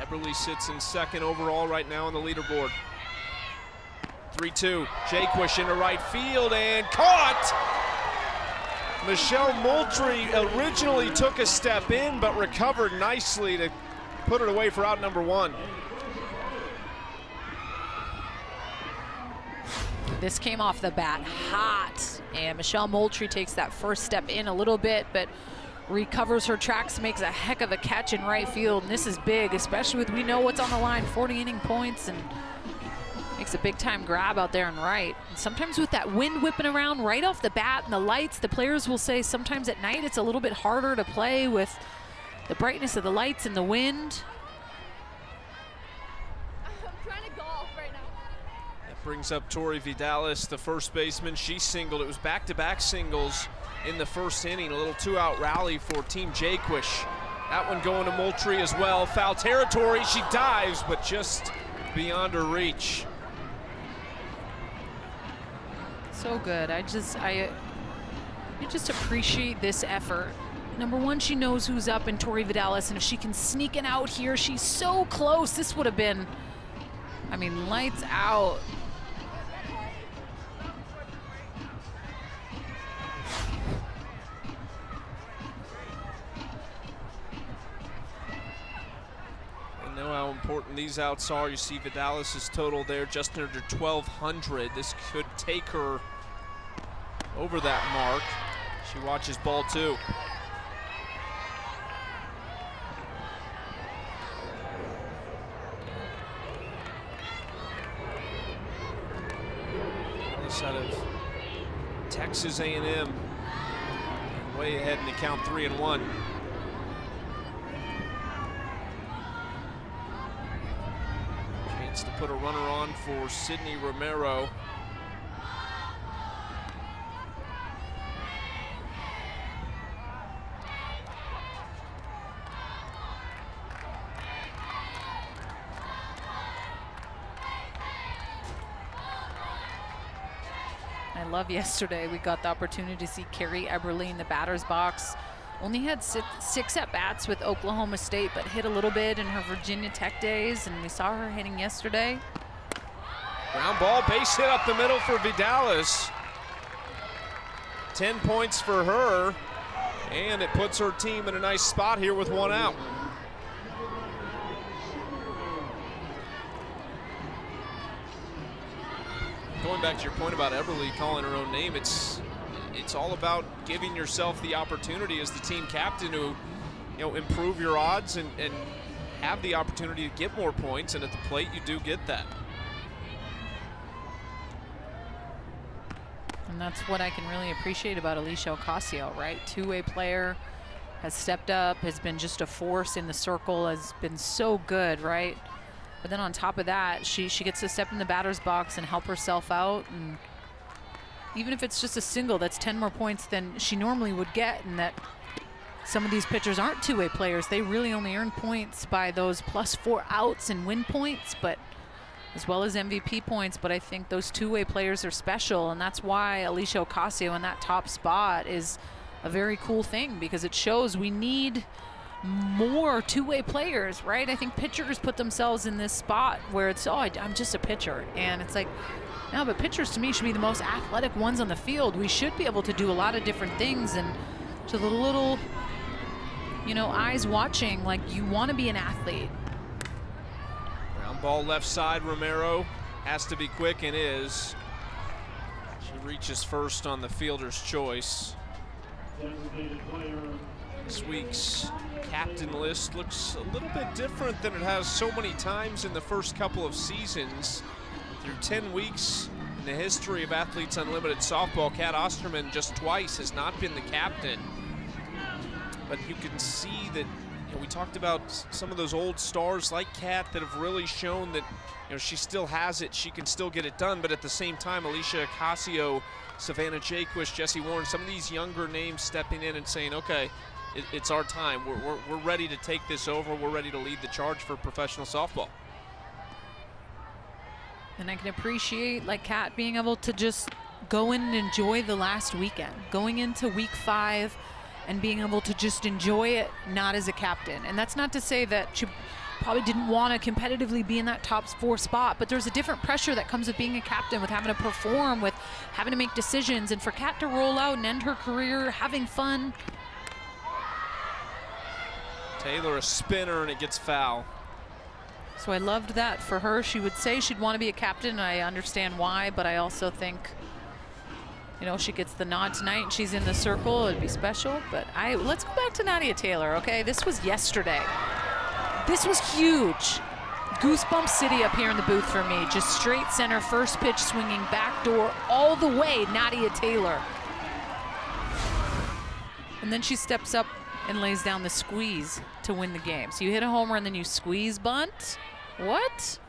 Eberly sits in second overall right now on the leaderboard. 3-2, Jaquish into right field and caught! Michelle Moultrie originally took a step in, but recovered nicely to put it away for out number 1. This came off the bat hot, and Michelle Moultrie takes that first step in a little bit, but recovers her tracks, makes a heck of a catch in right field, and this is big, especially with, we know what's on the line, 40 inning points, and makes a big time grab out there and right. And sometimes with that wind whipping around right off the bat and the lights, the players will say sometimes at night it's a little bit harder to play with the brightness of the lights and the wind. I'm trying to golf right now. That brings up Tori Vidalis, the first baseman. She singled. It was back-to-back singles in the first inning. A little 2-out rally for Team Jaquish. That one going to Moultrie as well. Foul territory. She dives, but just beyond her reach. So good. I just appreciate this effort. Number one, she knows who's up in Tori Vidalis, and if she can sneak it out here, she's so close. This would have been, I mean, lights out. I know how important these outs are. You see Vidalis' total there, just under 1,200. This could take her over that mark. She watches ball 2. Out of Texas A&M, way ahead in the count, 3-1. Chance to put a runner on for Sydney Romero. I love yesterday. We got the opportunity to see Carrie Eberly in the batter's box. Only had six at-bats with Oklahoma State, but hit a little bit in her Virginia Tech days, and we saw her hitting yesterday. Ground ball, base hit up the middle for Vidalis. 10 points for her, and it puts her team in a nice spot here with 1 out. Going back to your point about Eberly calling her own name, it's all about giving yourself the opportunity as the team captain to, improve your odds and have the opportunity to get more points, and at the plate you do get that. And that's what I can really appreciate about Alicia Ocasio, right? Two-way player, has stepped up, has been just a force in the circle, has been so good, right? But then on top of that, she gets to step in the batter's box and help herself out. And even if it's just a single, that's 10 more points than she normally would get. And that some of these pitchers aren't two-way players. They really only earn points by those +4 outs and win points, but as well as MVP points. But I think those two-way players are special, and that's why Alicia Ocasio in that top spot is a very cool thing, because it shows we need more two-way players, right? I think pitchers put themselves in this spot where it's, oh, I'm just a pitcher. And it's like, no, but pitchers to me should be the most athletic ones on the field. We should be able to do a lot of different things. And to the little, you know, eyes watching, like, you want to be an athlete. Ground ball left side, Romero has to be quick and is. She reaches first on the fielder's choice. This week's captain list looks a little bit different than it has so many times in the first couple of seasons. Through 10 weeks in the history of Athletes Unlimited softball, Kat Osterman just twice has not been the captain. But you can see that, you know, we talked about some of those old stars like Kat that have really shown that, you know, she still has it, she can still get it done. But at the same time, Alicia Ocasio, Savannah Jaquist, Jessie Warren, some of these younger names stepping in and saying, okay, it's our time. We're ready to take this over. We're ready to lead the charge for professional softball. And I can appreciate, like, Kat being able to just go in and enjoy the last weekend, going into week 5 and being able to just enjoy it, not as a captain. And that's not to say that she probably didn't want to competitively be in that top 4 spot, but there's a different pressure that comes with being a captain, with having to perform, with having to make decisions. And for Kat to roll out and end her career having fun. Taylor a spinner and it gets foul. So I loved that for her. She would say she'd want to be a captain, and I understand why, but I also think, you know, she gets the nod tonight and she's in the circle, it'd be special. But let's go back to Nadia Taylor, okay? This was yesterday. This was huge. Goosebump City up here in the booth for me. Just straight center, first pitch swinging, back door, all the way, Nadia Taylor. And then she steps up and lays down the squeeze to win the game. So you hit a homer and then you squeeze bunt? What?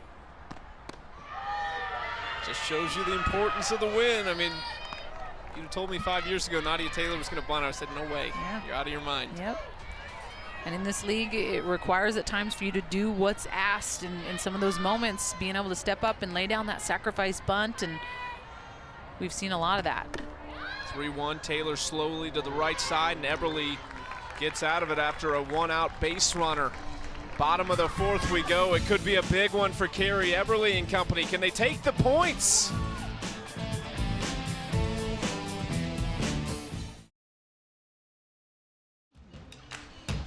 Just shows you the importance of the win. I mean, you told me 5 years ago Nadia Taylor was going to bunt. I said, no way. Yeah. You're out of your mind. Yep. And in this league, it requires at times for you to do what's asked in some of those moments, being able to step up and lay down that sacrifice bunt, and we've seen a lot of that. 3-1, Taylor slowly to the right side, and Eberle gets out of it after a 1-out base runner. Bottom of the 4th we go. It could be a big one for Carrie Eberle and company. Can they take the points?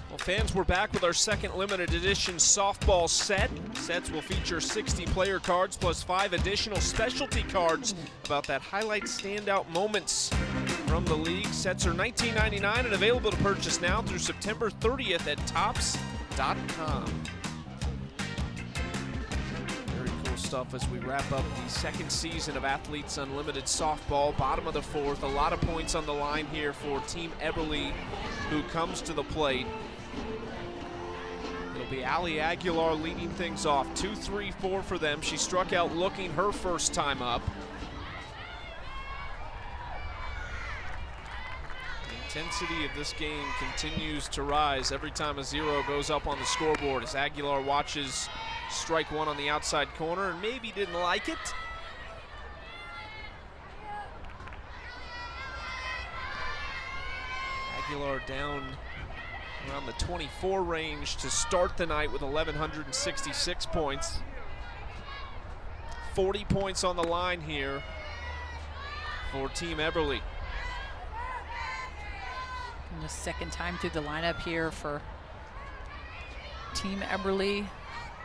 Well, fans, we're back with our second limited edition softball set. Sets will feature 60 player cards plus 5 additional specialty cards about that highlight standout moments from the league. Sets are $19.99 and available to purchase now through September 30th at Topps.com. Very cool stuff as we wrap up the second season of Athletes Unlimited softball. Bottom of the 4th, a lot of points on the line here for Team Eberle, who comes to the plate. It'll be Ali Aguilar leading things off. 2-3-4 for them. She struck out looking her first time up. The intensity of this game continues to rise every time a 0 goes up on the scoreboard as Aguilar watches strike 1 on the outside corner and maybe didn't like it. Aguilar down around the 24 range to start the night with 1,166 points. 40 points on the line here for Team Eberle. And the second time through the lineup here for Team Eberle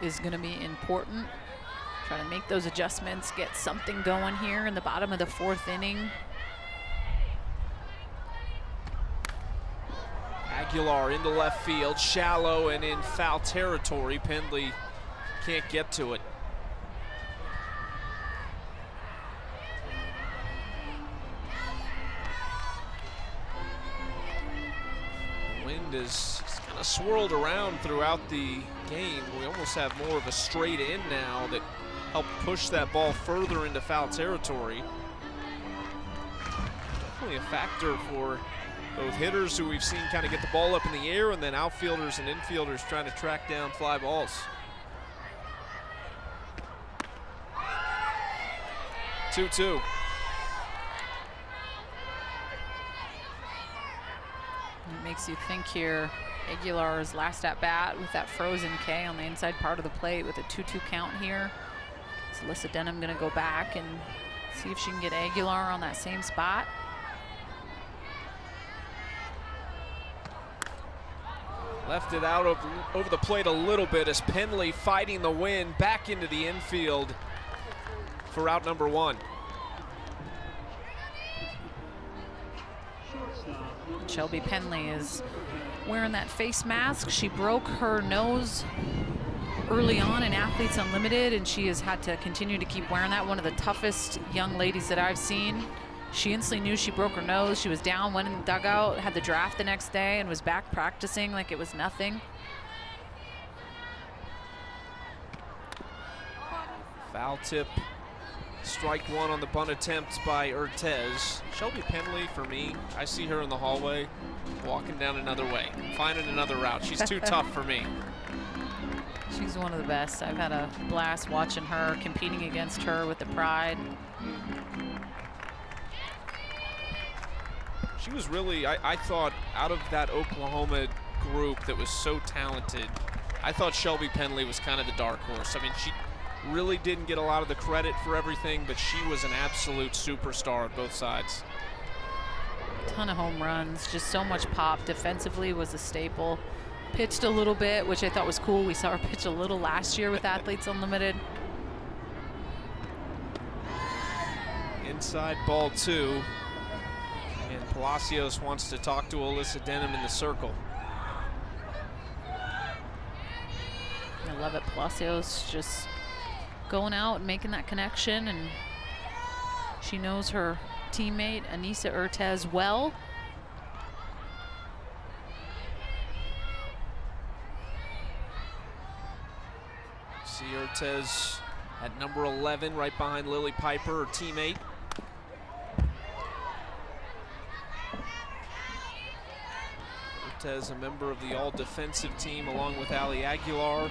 is going to be important. Trying to make those adjustments, get something going here in the bottom of the 4th inning. Aguilar into left field, shallow and in foul territory. Pendley can't get to it. wind has kind of swirled around throughout the game. We almost have more of a straight in now that helped push that ball further into foul territory. Definitely a factor for both hitters who we've seen kind of get the ball up in the air, and then outfielders and infielders trying to track down fly balls. Two-two. It makes you think here, Aguilar's last at bat with that frozen K on the inside part of the plate with a 2-2 count here. Is Alyssa Denham gonna go back and see if she can get Aguilar on that same spot? Left it out over the plate a little bit as Penley fighting the wind back into the infield for out number one. Shelby Penley is wearing that face mask. She broke her nose early on in Athletes Unlimited, and she has had to continue to keep wearing that. One of the toughest young ladies that I've seen. She instantly knew she broke her nose. She was down, went in the dugout, had the draft the next day, and was back practicing like it was nothing. Foul tip, strike one on the bunt attempt by Urtez. Shelby Penley, for me, I see her in the hallway walking down another way, finding another route. She's too tough for me. She's one of the best. I've had a blast watching her, competing against her with the pride. She was really, I thought, out of that Oklahoma group that was so talented, I thought Shelby Penley was kind of the dark horse. I mean, she really didn't get a lot of the credit for everything, but she was an absolute superstar on both sides. Ton of home runs, just so much pop. Defensively was a staple. Pitched a little bit, which I thought was cool. We saw her pitch a little last year with Athletes Unlimited. Inside ball two. And Palacios wants to talk to Alyssa Denham in the circle. I love it. Palacios just going out and making that connection, and she knows her teammate Anissa Urtez well. See Urtez at number 11 right behind Lily Piper, her teammate. Urtez, a member of the all-defensive team along with Ali Aguilar.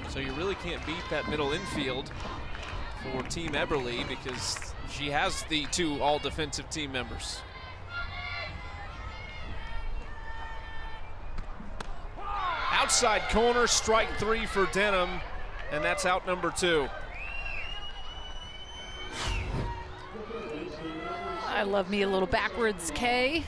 So you really can't beat that middle infield for Team Eberly because she has the two all-defensive team members. Outside corner, strike three for Denham, and that's out number two. I love me a little backwards K.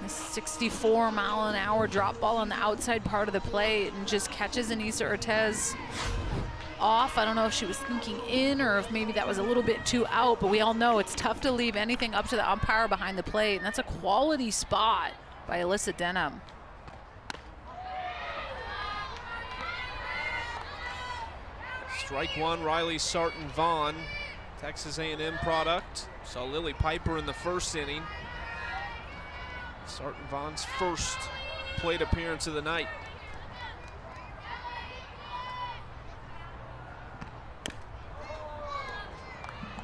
A 64-mile-an-hour drop ball on the outside part of the plate and just catches Anissa Urtez off. I don't know if she was thinking in or if maybe that was a little bit too out, but we all know it's tough to leave anything up to the umpire behind the plate, and that's a quality spot by Alyssa Denham. Strike one, Riley Sarton-Vaughn, Texas A&M product. Saw Lily Piper in the first inning. Sarton-Vaughn's first plate appearance of the night.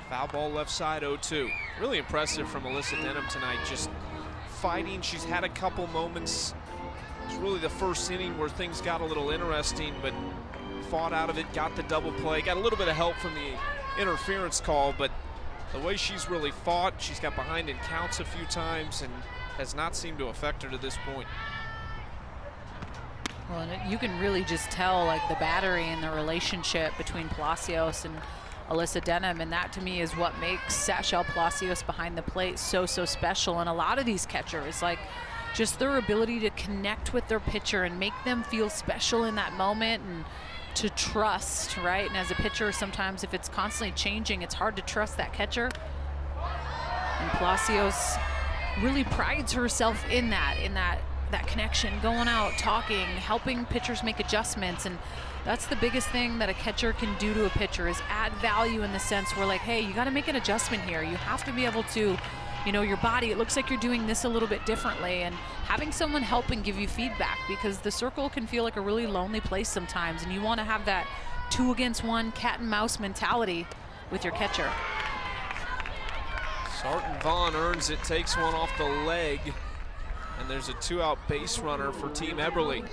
Foul ball left side, 0-2. Really impressive from Alyssa Denham tonight, just fighting. She's had a couple moments. It's really the first inning where things got a little interesting, but fought out of it, got the double play, got a little bit of help from the interference call, but the way she's really fought, she's got behind in counts a few times and has not seemed to affect her to this point. Well, and you can really just tell like the battery and the relationship between Palacios and Alyssa Denham, and that to me is what makes Sachel Palacios behind the plate so special. And a lot of these catchers, like just their ability to connect with their pitcher and make them feel special in that moment and to trust, right? And as a pitcher, sometimes if it's constantly changing, it's hard to trust that catcher. And Palacios really prides herself in that that connection, going out, talking, helping pitchers make adjustments. And that's the biggest thing that a catcher can do to a pitcher, is add value in the sense where, like, hey, you got to make an adjustment here. You have to be able to, you know, your body, it looks like you're doing this a little bit differently, and having someone help and give you feedback, because the circle can feel like a really lonely place sometimes, and you want to have that 2 against 1 cat and mouse mentality with your catcher. Sarton Vaughn earns it, takes one off the leg, and there's a 2-out base runner for Team Eberly.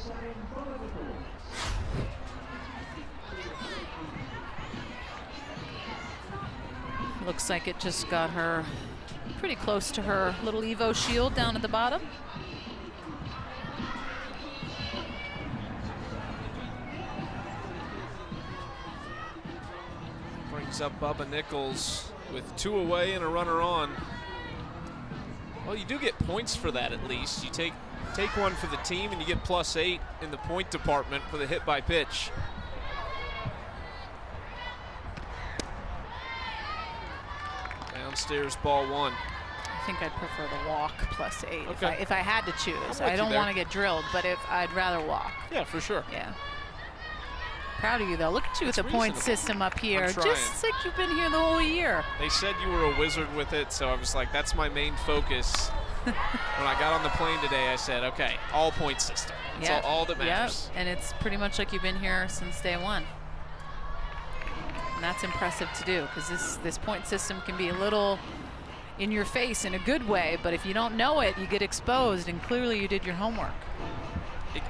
Looks like it just got her pretty close to her little Evo shield down at the bottom. Brings up Bubba Nichols with 2 away and a runner on. Well, you do get points for that at least. You take one for the team and you get +8 in the point department for the hit by pitch. Downstairs, ball 1. I think I'd prefer the walk +8 Okay. if I had to choose. I'm with I don't you there. want to get drilled, but if I'd rather walk. Yeah, for sure. Yeah. Proud of you, though. Look at you with the It's point reasonable. system up here. I'm trying. Just like you've been here the whole year. They said you were a wizard with it, so I was like, that's my main focus. When I got on the plane today, I said, okay, all point system. That's all that matters. Yep. And it's pretty much like you've been here since day one. And that's impressive to do, because this point system can be a little in your face in a good way, but if you don't know it, you get exposed, and clearly you did your homework.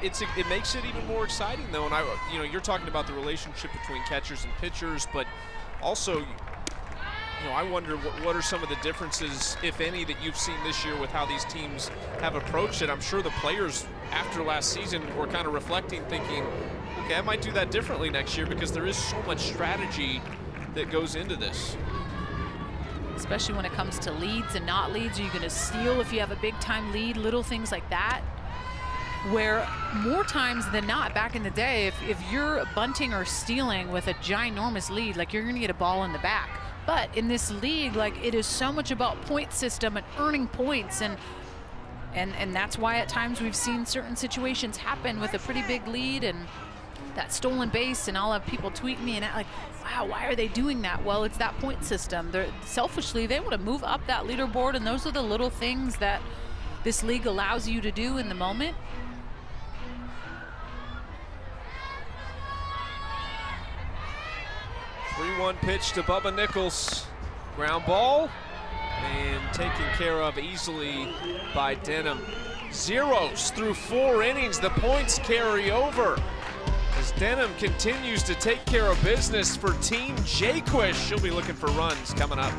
It makes it even more exciting, though. And you're talking about the relationship between catchers and pitchers, but also, I wonder what are some of the differences, if any, that you've seen this year with how these teams have approached it. I'm sure the players after last season were kind of reflecting, thinking, okay, I might do that differently next year, because there is so much strategy that goes into this. Especially when it comes to leads and not leads. Are you going to steal if you have a big-time lead? Little things like that. Where more times than not, back in the day, if you're bunting or stealing with a ginormous lead, like, you're going to get a ball in the back. But in this league, like, it is so much about point system and earning points, and that's why at times we've seen certain situations happen with a pretty big lead and that stolen base, and I'll have people tweet me and like, wow, why are they doing that? Well, it's that point system. Selfishly, they want to move up that leaderboard, and those are the little things that this league allows you to do in the moment. Three-1 pitch to Bubba Nichols. Ground ball, and taken care of easily by Denham. Zeros through 4 innings. The points carry over as Denham continues to take care of business for Team Jaquish. She'll be looking for runs coming up.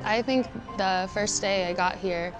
I think the first day I got here,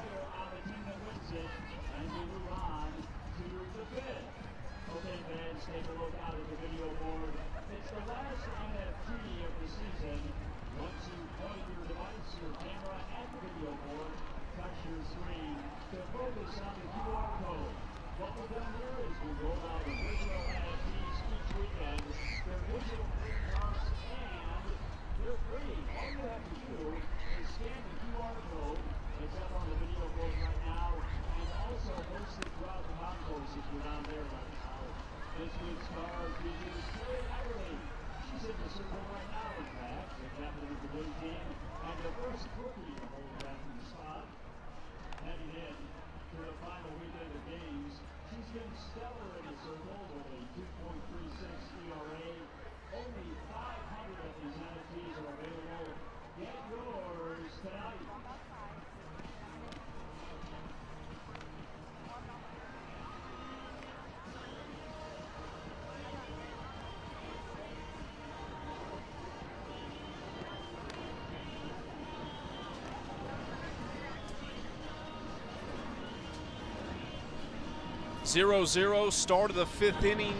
.0-0, start of the 5th inning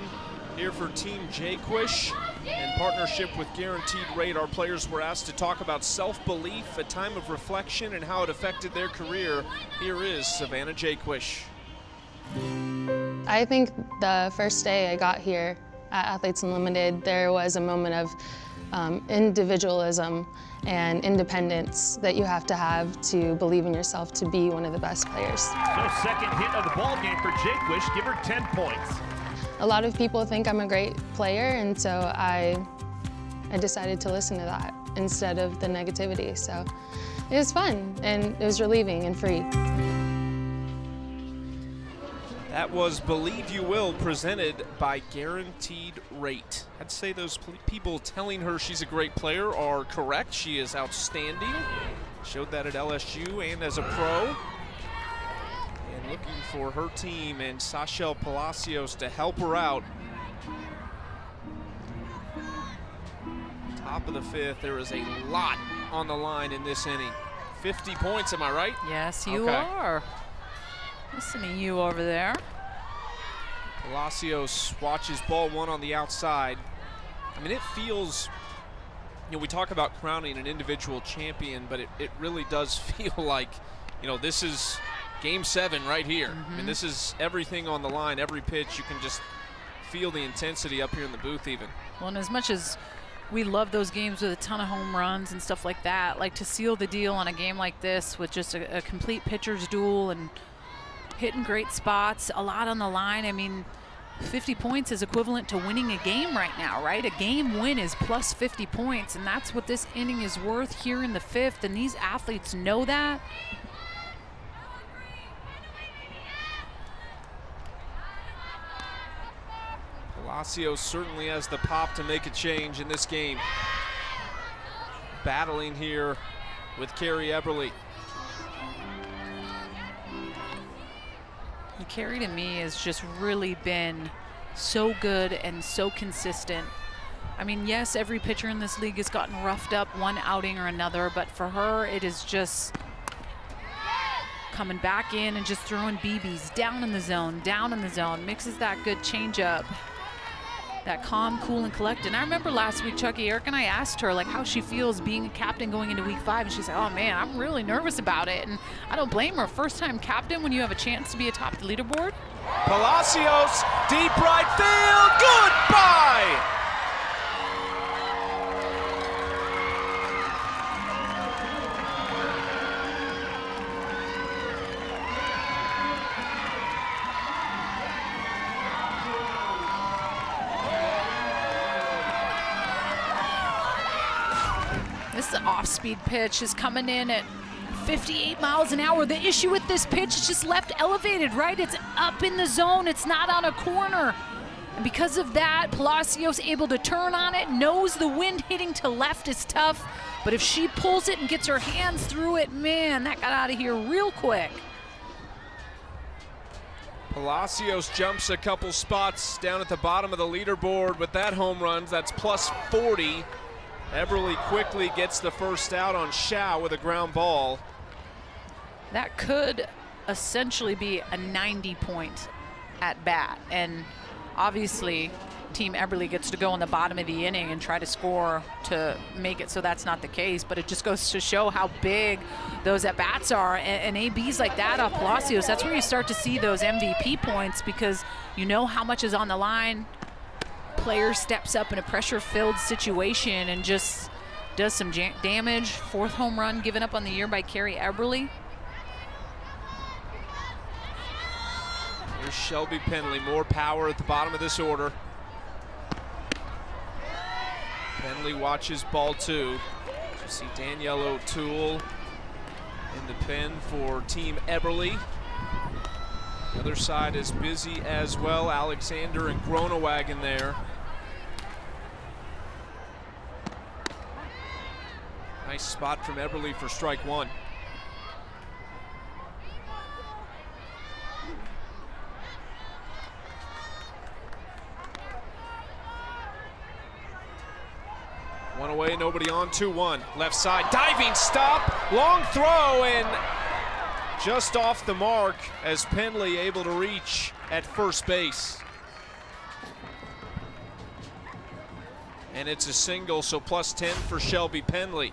here for Team Jaquish. In partnership with Guaranteed Rate, our players were asked to talk about self-belief, a time of reflection, and how it affected their career. Here is Savannah Jaquish. I think the first day I got here at Athletes Unlimited, there was a moment of individualism and independence that you have to believe in yourself to be one of the best players. So second hit of the ball game for Jaquish. Give her 10 points. A lot of people think I'm a great player, and so I decided to listen to that instead of the negativity. So it was fun, and it was relieving and free. That was Believe You Will, presented by Guaranteed Rate. I'd say those people telling her she's a great player are correct. She is outstanding. Showed that at LSU and as a pro. And looking for her team and Sachel Palacios to help her out. Top of the fifth, there is a lot on the line in this inning. 50 points, am I right? Yes, you Okay. are. Listening to you over there. Palacios watches ball one on the outside. I mean, it feels, we talk about crowning an individual champion, but it really does feel like, this is game 7 right here. I mean, this is everything on the line, every pitch. You can just feel the intensity up here in the booth even. Well, and as much as we love those games with a ton of home runs and stuff like that, like to seal the deal on a game like this with just a complete pitcher's duel and hitting great spots, a lot on the line. I mean, 50 points is equivalent to winning a game right now, right? A game win is plus 50 points, and that's what this inning is worth here in the 5th, and these athletes know that. Palacios certainly has the pop to make a change in this game. Battling here with Carrie Eberle. Carrie to me has just really been so good and so consistent. I mean, yes, every pitcher in this league has gotten roughed up one outing or another, but for her, it is just coming back in and just throwing BBs down in the zone, mixes that good changeup, that calm, cool, and collected. And I remember last week, Chucky, Eric and I asked her like how she feels being a captain going into week 5, and she said, oh man, I'm really nervous about it. And I don't blame her. First time captain when you have a chance to be atop the leaderboard. Palacios, deep right field, goodbye! This off-speed pitch is coming in at 58 miles an hour. The issue with this pitch is just left elevated, right? It's up in the zone. It's not on a corner. And because of that, Palacios able to turn on it, knows the wind hitting to left is tough. But if she pulls it and gets her hands through it, man, that got out of here real quick. Palacios jumps a couple spots down at the bottom of the leaderboard with that home run. That's plus 40. Eberle quickly gets the first out on Shao with a ground ball. That could essentially be a 90-point at bat. And obviously, Team Eberle gets to go in the bottom of the inning and try to score to make it so that's not the case. But it just goes to show how big those at-bats are. And ABs like that off Palacios, that's where you start to see those MVP points, because you know how much is on the line. Player steps up in a pressure-filled situation and just does some damage. 4th home run given up on the year by Carrie Eberle. Here's Shelby Penley, more power at the bottom of this order. Penley watches ball 2. You see Danielle O'Toole in the pen for Team Eberle. The other side is busy as well. Alexander and Groenewagen there. Nice spot from Eberle for strike 1. One away, nobody on, 2-1. Left side, diving stop, long throw, and just off the mark as Penley able to reach at first base. And it's a single, so plus 10 for Shelby Penley.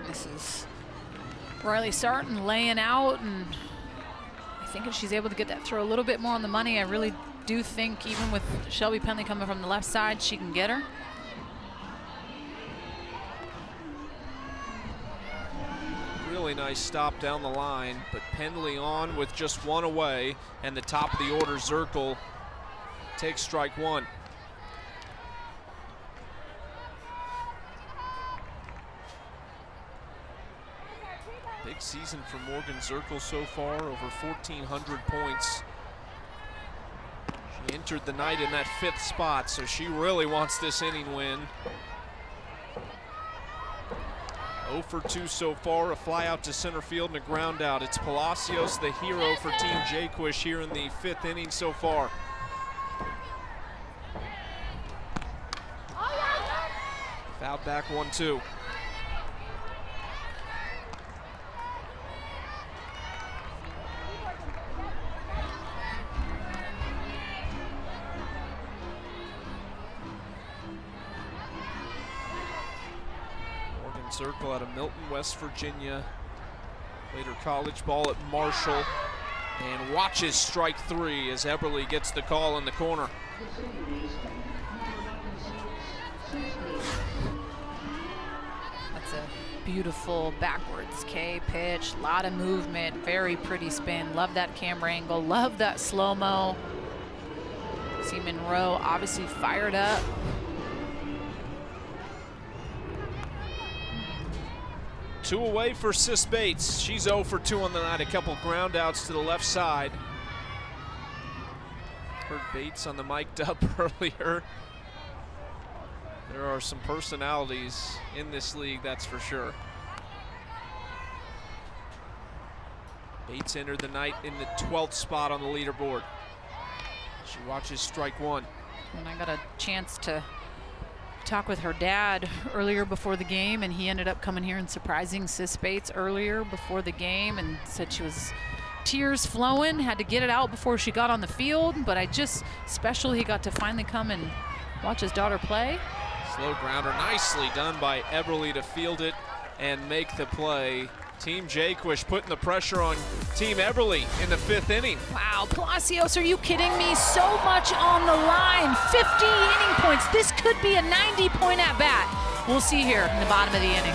This is Riley Sarton laying out, and I think if she's able to get that throw a little bit more on the money, I really do think even with Shelby Penley coming from the left side, she can get her. Really nice stop down the line, but Penley on with just one away, and the top of the order, Zirkle, takes strike one. Big season for Morgan Zirkle so far, over 1,400 points. She entered the night in that 5th spot, so she really wants this inning win. 0 for 2 so far, a fly out to center field and a ground out. It's Palacios, the hero for Team Jaquish here in the 5th inning so far. Fouled back 1-2. Zirkle out of Milton, West Virginia. Played her college ball at Marshall and watches strike 3 as Eberly gets the call in the corner. That's a beautiful backwards K pitch, a lot of movement, very pretty spin. Love that camera angle, love that slow-mo. See Monroe obviously fired up. Two away for Sis Bates. She's 0 for 2 on the night. A couple ground outs to the left side. Heard Bates on the mic'd up earlier. There are some personalities in this league, that's for sure. Bates entered the night in the 12th spot on the leaderboard. She watches strike 1. And I got a chance to talk with her dad earlier before the game, and he ended up coming here and surprising Sis Bates earlier before the game and said she was tears flowing, had to get it out before she got on the field, but special he got to finally come and watch his daughter play. Slow grounder, nicely done by Eberly to field it and make the play. Team Jaquish putting the pressure on Team Eberly in the 5th inning. Wow, Palacios, are you kidding me? So much on the line, 50 inning points. This could be a 90-point at bat. We'll see here in the bottom of the inning.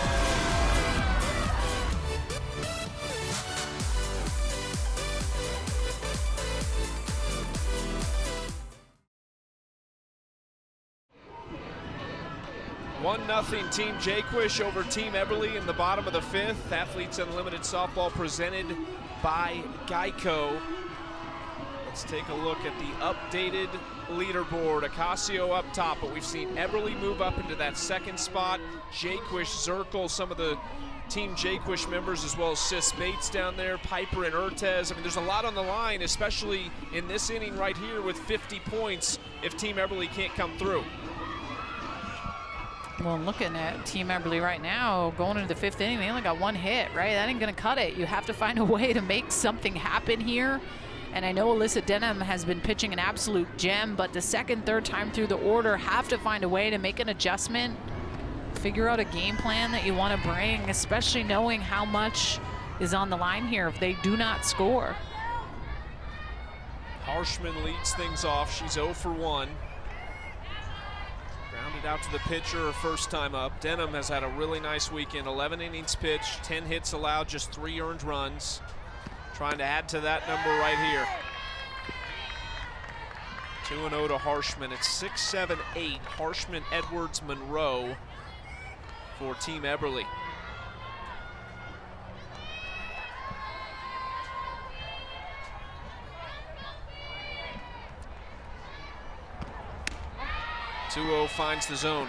One 0 Team Jaquish over Team Eberly in the bottom of the 5th. Athletes Unlimited Softball presented by Geico. Let's take a look at the updated leaderboard. Ocasio up top, but we've seen Eberly move up into that 2nd spot. Jaquish, Zirkle, some of the Team Jaquish members, as well as Sis Bates down there, Piper and Urtez. I mean, there's a lot on the line, especially in this inning right here with 50 points if Team Eberly can't come through. Well, looking at Team Eberly right now, going into the 5th inning, they only got 1 hit, right? That ain't gonna cut it. You have to find a way to make something happen here. And I know Alyssa Denham has been pitching an absolute gem, but the 2nd, 3rd time through the order, have to find a way to make an adjustment, figure out a game plan that you want to bring, especially knowing how much is on the line here if they do not score. Harshman leads things off. She's 0 for 1. Grounded out to the pitcher her first time up. Denham has had a really nice weekend. 11 innings pitched, 10 hits allowed, just 3 earned runs. Trying to add to that number right here. 2-0 to Harshman. It's 6, 7, 8. Harshman, Edwards, Monroe for Team Eberly. Two-0 finds the zone.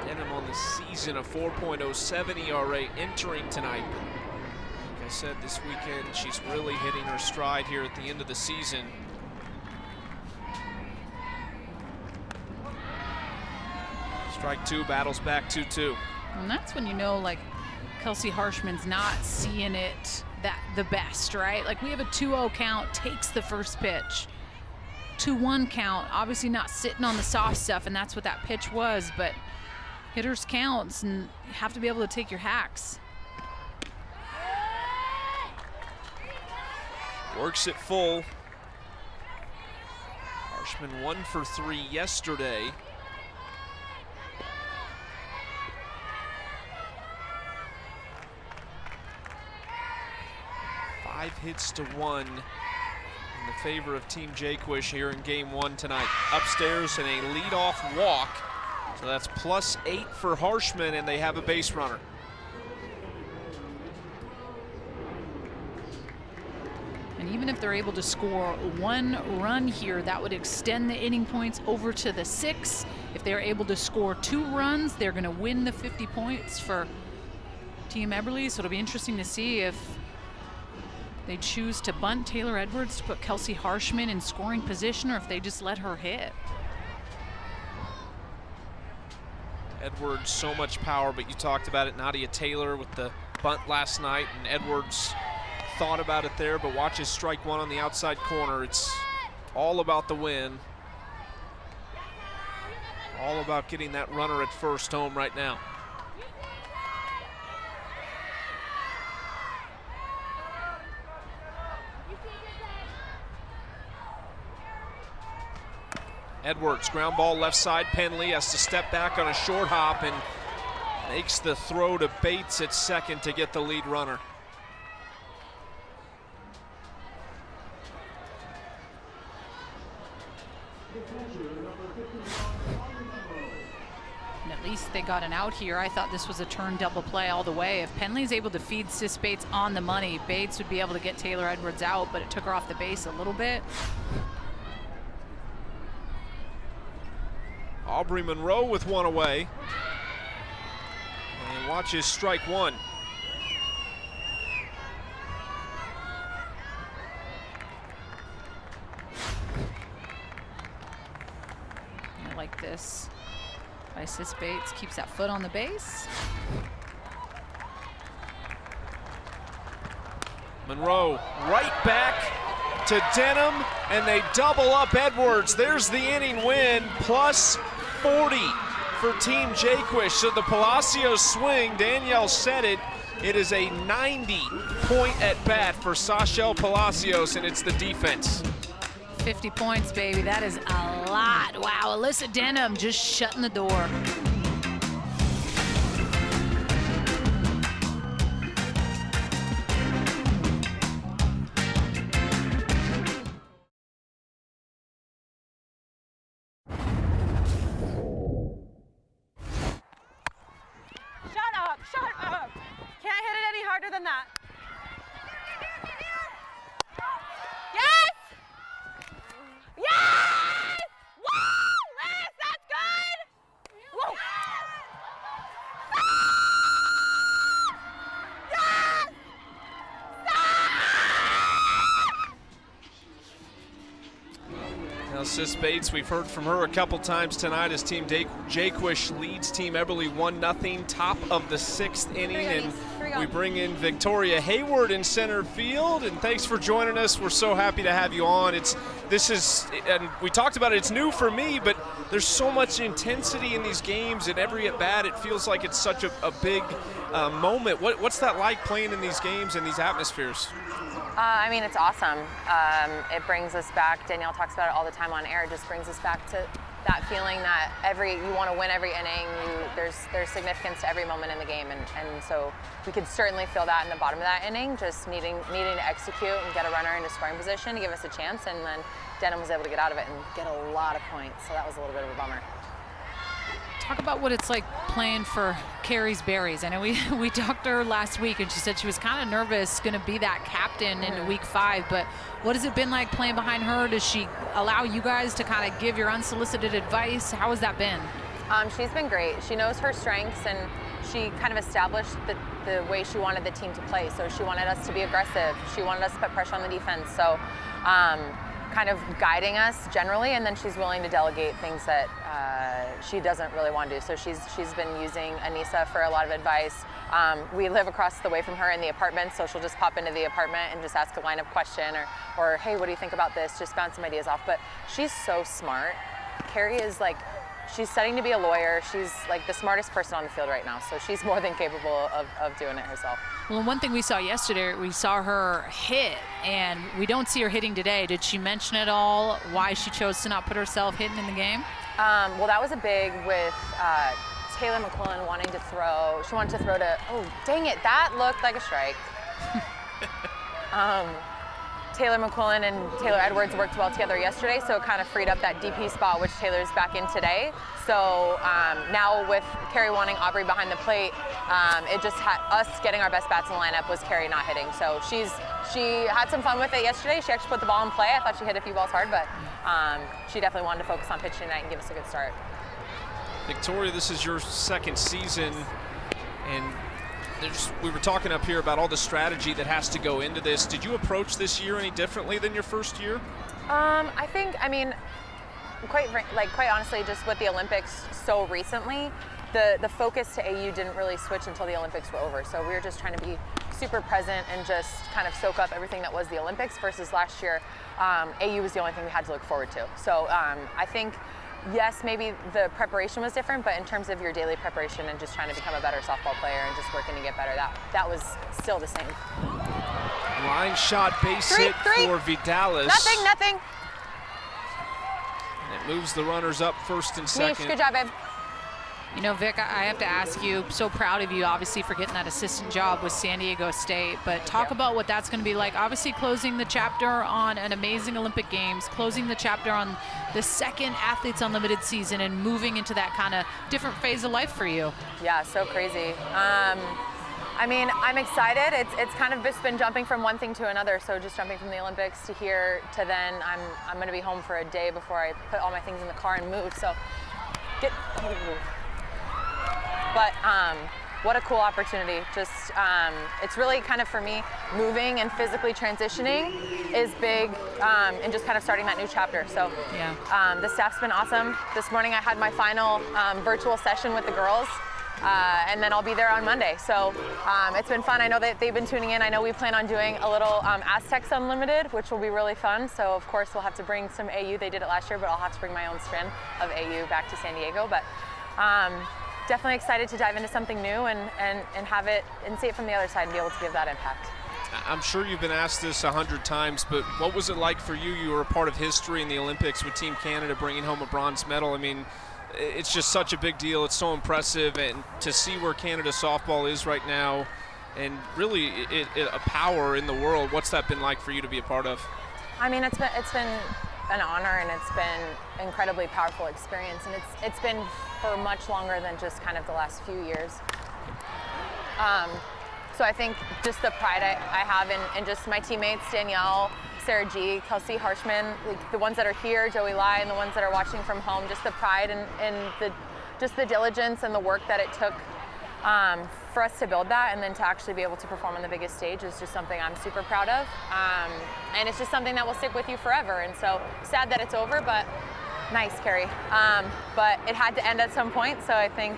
Denham on the season, a 4.07 ERA entering tonight. Like I said, this weekend she's really hitting her stride here at the end of the season. Strike 2, battles back 2-2. And that's when you know, like, Kelsey Harshman's not seeing it the best, right? Like, we have a 2-0 count, takes the first pitch. 2-1 count. Obviously not sitting on the soft stuff, and that's what that pitch was, but hitters counts, and you have to be able to take your hacks. Works it full. Harshman 1 for 3 yesterday. Five hits to 1 in the favor of Team Jaquish here in game 1 tonight. Upstairs in a leadoff walk. So that's +8 for Harshman, and they have a base runner. And even if they're able to score 1 run here, that would extend the inning points over to the 6. If they're able to score 2 runs, they're going to win the 50 points for Team Eberly. So it'll be interesting to see if they choose to bunt Taylor Edwards to put Kelsey Harshman in scoring position, or if they just let her hit. Edwards, so much power, but you talked about it. Nadia Taylor with the bunt last night, and Edwards thought about it there, but watches strike 1 on the outside corner. It's all about the win. All about getting that runner at first home right now. Edwards, ground ball left side. Penley has to step back on a short hop and makes the throw to Bates at second to get the lead runner. And at least they got an out here. I thought this was a turn double play all the way. If Penley's able to feed Sis Bates on the money, Bates would be able to get Taylor Edwards out, but it took her off the base a little bit. Aubrey Monroe with 1 away. And watches strike 1. I like this by Sis Bates. Keeps that foot on the base. Monroe right back to Denham, and they double up Edwards. There's the inning win, +40 for Team Jaquish. So the Palacios swing, Danielle said it, it is a 90-point at bat for Sashel Palacios, and it's the defense. 50 points, baby. That is a lot. Wow, Alyssa Denham just shutting the door. Shut up. Can't hit it any harder than that. Yes! Yes! Woo! Liz, that's good! Woo! Yes! Now, Sis Bates, we've heard from her a couple times tonight as Team Jaquish leads Team Eberly 1-0, top of the 6th inning, and we bring in Victoria Hayward in center field. And thanks for joining us. We're so happy to have you on. And we talked about it. It's new for me, but there's so much intensity in these games. At every at bat, it feels like it's such a big moment. What's that like playing in these games and these atmospheres? I mean, it's awesome. It brings us back. Danielle talks about it all the time on air. It just brings us back to that feeling that you want to win every inning. There's significance to every moment in the game, and so we could certainly feel that in the bottom of that inning, just needing to execute and get a runner into scoring position to give us a chance, and then Denham was able to get out of it and get a lot of points. So that was a little bit of a bummer. Talk about what it's like playing for Carrie's Berries. I know we talked to her last week, and she said she was kind of nervous going to be that captain in week 5, but what has it been like playing behind her? Does she allow you guys to kind of give your unsolicited advice? How has that been? She's been great. She knows her strengths, and she kind of established the way she wanted the team to play. So she wanted us to be aggressive. She wanted us to put pressure on the defense. So kind of guiding us generally, and then she's willing to delegate things that she doesn't really want to do. So she's been using Anissa for a lot of advice. We live across the way from her in the apartment, so she'll just pop into the apartment and just ask a lineup question or hey, what do you think about this? Just bounce some ideas off. But she's so smart. Carrie is like, she's studying to be a lawyer. She's like the smartest person on the field right now, so she's more than capable of doing it herself. Well, one thing we saw yesterday, we saw her hit, and we don't see her hitting today. Did she mention at all why she chose to not put herself hitting in the game? Well, that was a big with Taylor McQuillan wanting to throw. She wanted to throw to, oh, dang it, that looked like a strike. Taylor McQuillan and Taylor Edwards worked well together yesterday, so it kind of freed up that DP spot, which Taylor's back in today. So now with Carrie wanting Aubrey behind the plate, it just had us getting our best bats in the lineup was Carrie not hitting. So she had some fun with it yesterday. She actually put the ball in play. I thought she hit a few balls hard, but she definitely wanted to focus on pitching tonight and give us a good start. Victoria, this is your second season, and we were talking up here about all the strategy that has to go into this. Did you approach this year any differently than your first year? I think, I mean, quite honestly, just with the Olympics so recently, the focus to AU didn't really switch until the Olympics were over. So we were just trying to be super present and just kind of soak up everything that was the Olympics versus last year. AU was the only thing we had to look forward to. So I think, yes, maybe the preparation was different, but in terms of your daily preparation and just trying to become a better softball player and just working to get better, that was still the same. Line shot, base hit for Vidalis. Nothing. And it moves the runners up first and second. Nish, good job, babe. You know, Vic, I have to ask you, so proud of you, obviously, for getting that assistant job with San Diego State, but talk about what that's going to be like. Obviously, closing the chapter on an amazing Olympic Games, closing the chapter on the second Athletes Unlimited season, and moving into that kind of different phase of life for you. Yeah, so crazy. I mean, I'm excited. It's kind of just been jumping from one thing to another. So just jumping from the Olympics to here to then I'm going to be home for a day before I put all my things in the car and move. So But what a cool opportunity. Just, it's really kind of for me, moving and physically transitioning is big and just kind of starting that new chapter. So yeah. The staff's been awesome. This morning I had my final virtual session with the girls. And then I'll be there on Monday. So it's been fun. I know that they've been tuning in. I know we plan on doing a little Aztecs Unlimited, which will be really fun. So of course we'll have to bring some AU. They did it last year, but I'll have to bring my own spin of AU back to San Diego. But definitely excited to dive into something new and have it and see it from the other side and be able to give that impact. I'm sure you've been asked this 100 times, but what was it like for you? You were a part of history in the Olympics with Team Canada bringing home a bronze medal. I mean, it's just such a big deal. It's so impressive, and to see where Canada softball is right now, and really a power in the world. What's that been like for you to be a part of? I mean, it's been an honor, and it's been an incredibly powerful experience, and it's been for much longer than just kind of the last few years. So I think just the pride I have in just my teammates, Danielle, Sarah G, Kelsey Harshman, like the ones that are here, Joey Lai, and the ones that are watching from home, just the pride and the diligence and the work that it took for us to build that, and then to actually be able to perform on the biggest stage is just something I'm super proud of. And it's just something that will stick with you forever. And so sad that it's over, but nice, Carrie. But it had to end at some point, so I think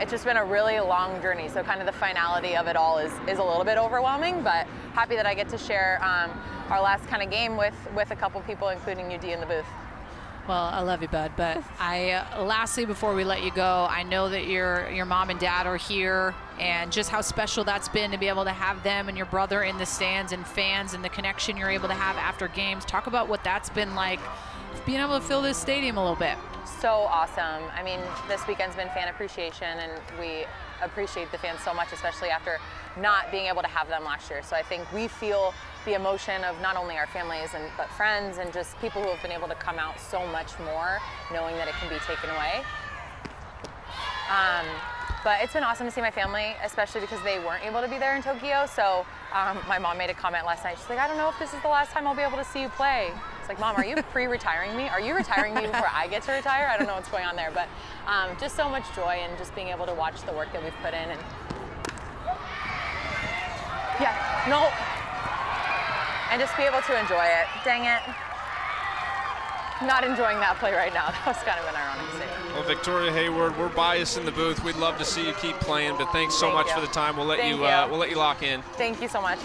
it's just been a really long journey. So kind of the finality of it all is a little bit overwhelming, but happy that I get to share our last kind of game with a couple people, including UD in the booth. Well, I love you, bud. But lastly, before we let you go, I know that your mom and dad are here, and just how special that's been to be able to have them and your brother in the stands and fans and the connection you're able to have after games. Talk about what that's been like, being able to fill this stadium a little bit. So awesome. I mean, this weekend's been fan appreciation, and we appreciate the fans so much, especially after not being able to have them last year. So I think we feel the emotion of not only our families but friends and just people who have been able to come out so much more, knowing that it can be taken away. But it's been awesome to see my family, especially because they weren't able to be there in Tokyo. So my mom made a comment last night. She's like, I don't know if this is the last time I'll be able to see you play. It's like, Mom, are you pre-retiring me? Are you retiring me before I get to retire? I don't know what's going on there. But just so much joy, and just being able to watch the work that we've put in. And yeah, no. And just be able to enjoy it. Dang it. not enjoying that play right now. That was kind of an ironic statement. Well, Victoria Hayward, we're biased in the booth. We'd love to see you keep playing, but thanks so much for the time. We'll let you lock in. Thank you so much.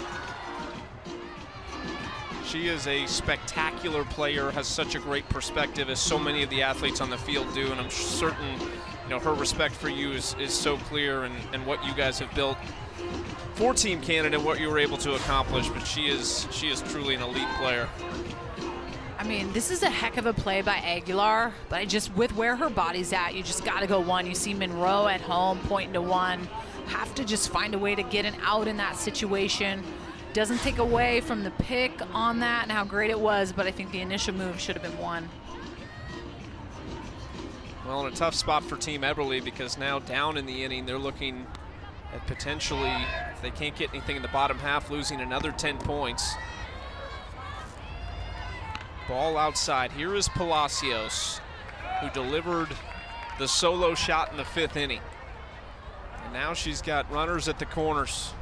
She is a spectacular player, has such a great perspective, as so many of the athletes on the field do, and I'm certain, you know, her respect for you is so clear, and what you guys have built for Team Canada, what you were able to accomplish. But she is truly an elite player. I mean, this is a heck of a play by Aguilar, but with where her body's at, you just got to go one. You see Monroe at home pointing to one. Have to just find a way to get an out in that situation. Doesn't take away from the pick on that and how great it was, but I think the initial move should have been one. Well, in a tough spot for Team Eberly, because now down in the inning, they're looking at potentially, if they can't get anything in the bottom half, losing another 10 points. Ball outside. Here is Palacios, who delivered the solo shot in the 5th inning. And now she's got runners at the corners.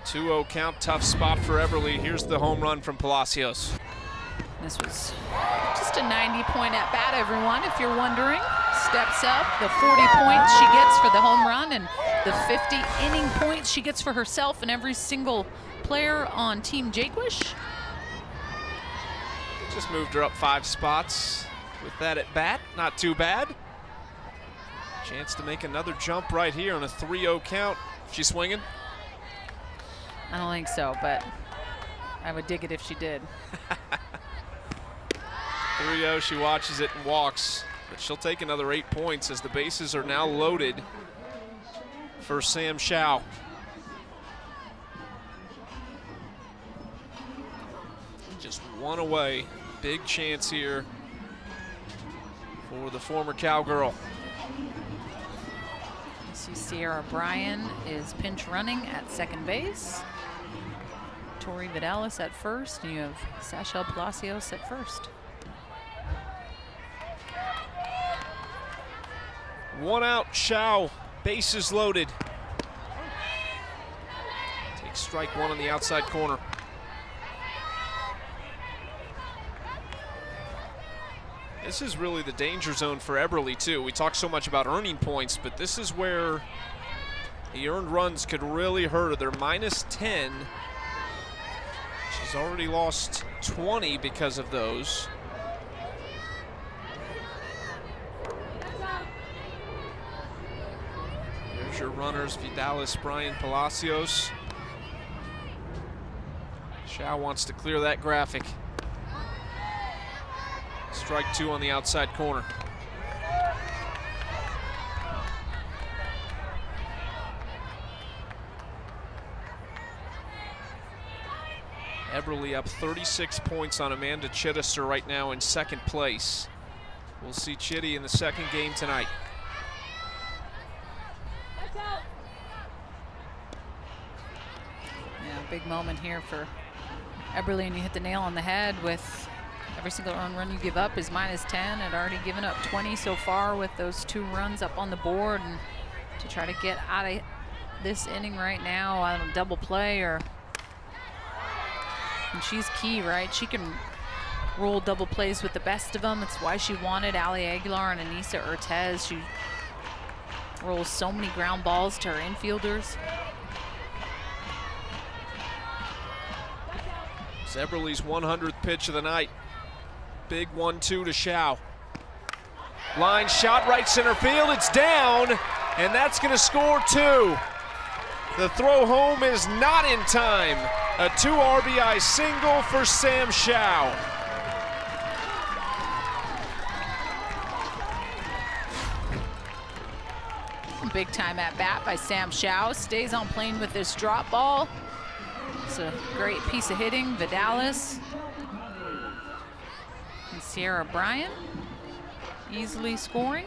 .2-0 count, tough spot for Eberly. Here's the home run from Palacios. This was just a 90-point at-bat, everyone, if you're wondering. Steps up, the 40 points she gets for the home run and the 50 inning points she gets for herself and every single player on Team Jaquish. Just moved her up 5 spots with that at-bat. Not too bad. Chance to make another jump right here on a 3-0 count. She's swinging? I don't think so, but I would dig it if she did. 3-0, she watches it and walks, but she'll take another 8 points as the bases are now loaded for Sam Shao. Just one away. Big chance here for the former Cowgirl. You see Sierra Bryan is pinch running at second base. Tori Vidalis at first, and you have Sachel Palacios at first. 1 out, Shao, bases loaded. Takes strike 1 on the outside corner. This is really the danger zone for Eberly, too. We talk so much about earning points, but this is where the earned runs could really hurt her. They're -10. She's already lost 20 because of those. There's your runners, Vidalis, Bryan, Palacios. Shao wants to clear that graphic. Strike 2 on the outside corner. Eberly up 36 points on Amanda Chittister right now in 2nd place. We'll see Chitty in the 2nd game tonight. Yeah, big moment here for Eberly, and you hit the nail on the head with every single earned run you give up is -10. Had already given up 20 so far with those 2 runs up on the board, and to try to get out of this inning right now on a double play, and she's key, right? She can roll double plays with the best of them. That's why she wanted Ali Aguilar and Anissa Urtez. She rolls so many ground balls to her infielders. It's Eberly's 100th pitch of the night. Big 1-2 to Shao. Line shot right center field, it's down, and that's gonna score 2. The throw home is not in time. A 2 RBI single for Sam Shao. Big time at bat by Sam Shao. Stays on plane with this drop ball. It's a great piece of hitting. Vidalis and Sierra Bryan easily scoring.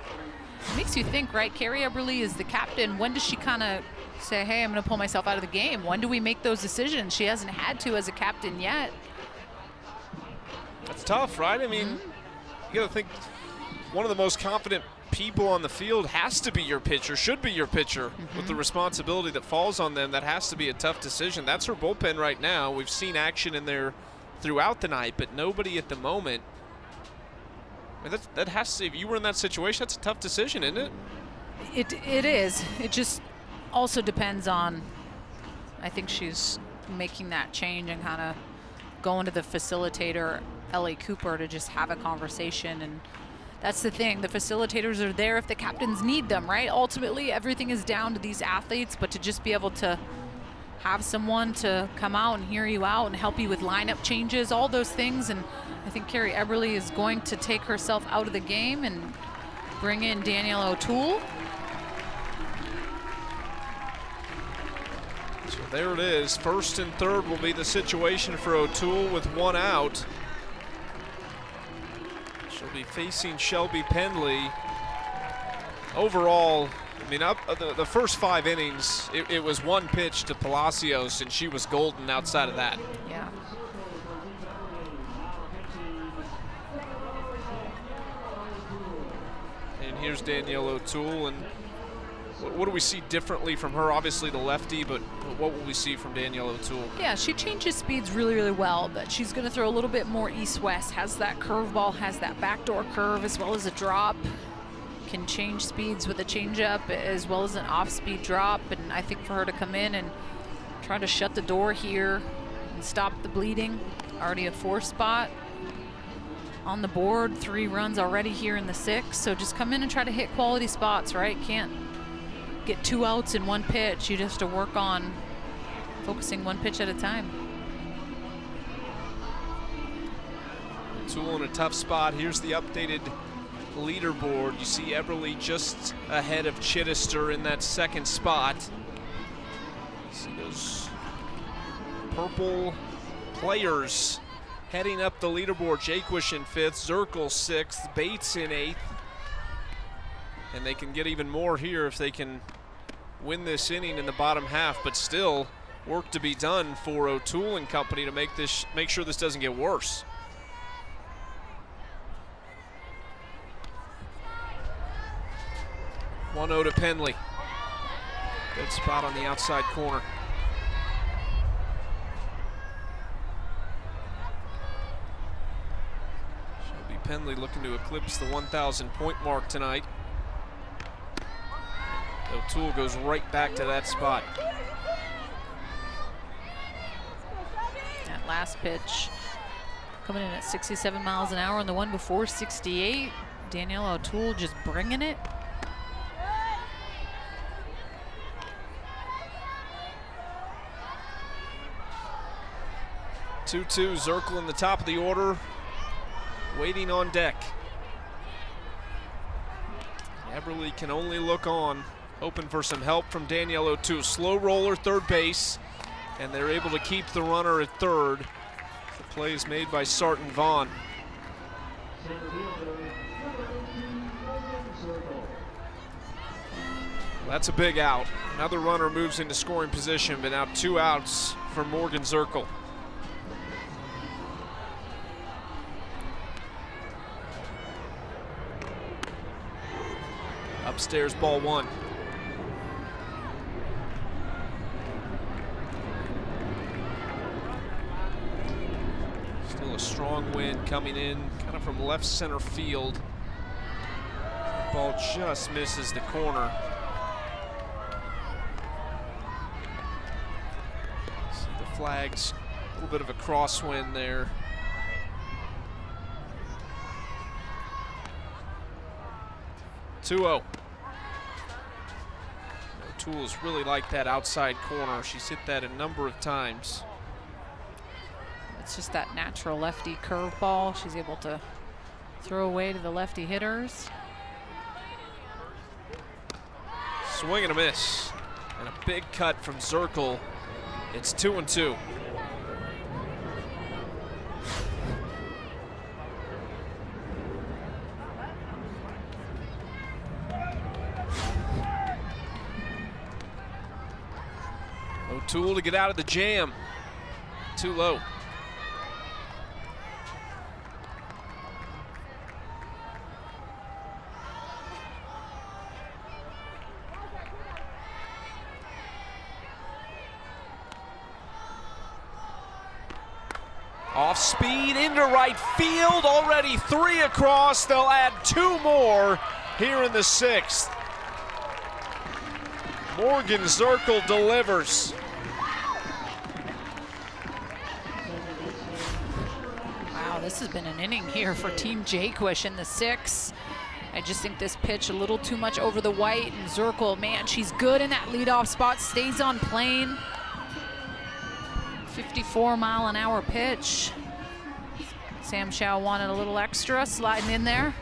It makes you think, right? Carrie Eberly is the captain. When does she kind of say, hey, I'm going to pull myself out of the game? When do we make those decisions? She hasn't had to as a captain yet. That's tough, right? I mean, you got to think one of the most confident people on the field has to be your pitcher, should be your pitcher. With the responsibility that falls on them, that has to be a tough decision. That's her bullpen right now. We've seen action in there throughout the night, but nobody at the moment. I mean, that has to, if you were in that situation, that's a tough decision, isn't it? It is. It just also depends on, I think she's making that change and kind of going to the facilitator, Ellie Cooper, to just have a conversation. And that's the thing. The facilitators are there if the captains need them, right? Ultimately, everything is down to these athletes, but to just be able to have someone to come out and hear you out and help you with lineup changes, all those things. And I think Carrie Eberly is going to take herself out of the game and bring in Danielle O'Toole. So there it is. First and third will be the situation for O'Toole with one out. She'll be facing Shelby Pendley. Overall, I mean, the first 5 innings, it was one pitch to Palacios, and she was golden outside of that. Yeah. And here's Danielle O'Toole, and what do we see differently from her? Obviously the lefty, but what will we see from Danielle O'Toole? Yeah, she changes speeds really, really well, but she's going to throw a little bit more east-west, has that curveball, has that backdoor curve as well as a drop, can change speeds with a changeup as well as an off-speed drop. And I think for her to come in and try to shut the door here and stop the bleeding, already a 4 spot on the board, 3 runs already here in the 6th. So just come in and try to hit quality spots, right? Can't get 2 outs in 1 pitch. You just have to work on focusing 1 pitch at a time. O'Toole in a tough spot. Here's the updated leaderboard. You see Eberly just ahead of Chittister in that 2nd spot. You see those purple players heading up the leaderboard. Jaquish in 5th, Zirkle 6th, Bates in 8th. And they can get even more here if they can win this inning in the bottom half, but still work to be done for O'Toole and company to make sure this doesn't get worse. One 0 to Pendley. Good spot on the outside corner. Shelby Pendley looking to eclipse the 1,000 point mark tonight. O'Toole goes right back to that spot. That last pitch coming in at 67 miles an hour, and the one before 68. Danielle O'Toole just bringing it. Two-two, Zirkle in the top of the order, waiting on deck. Eberly can only look on, hoping for some help from Danielle O'Toole. Slow roller, third base, and they're able to keep the runner at third. The play is made by Sarton Vaughn. That's a big out. Another runner moves into scoring position, but now 2 outs for Morgan Zirkle. Upstairs, ball 1. Still a strong wind coming in, kind of from left center field. Ball just misses the corner. See the flags, a little bit of a crosswind there. O'Toole is really like that outside corner. She's hit that a number of times. It's just that natural lefty curveball she's able to throw away to the lefty hitters. Swing and a miss. And a big cut from Zirkle. It's 2-2. O'Toole to get out of the jam. Too low. Off speed into right field, already 3 across. They'll add 2 more here in the 6th. Morgan Zirkle delivers. Wow, this has been an inning here for Team Jaquish in the 6th. I just think this pitch a little too much over the white, and Zirkle, man, she's good in that leadoff spot, stays on plane. 54-mile-an-hour pitch. Sam Chow wanted a little extra, sliding in there.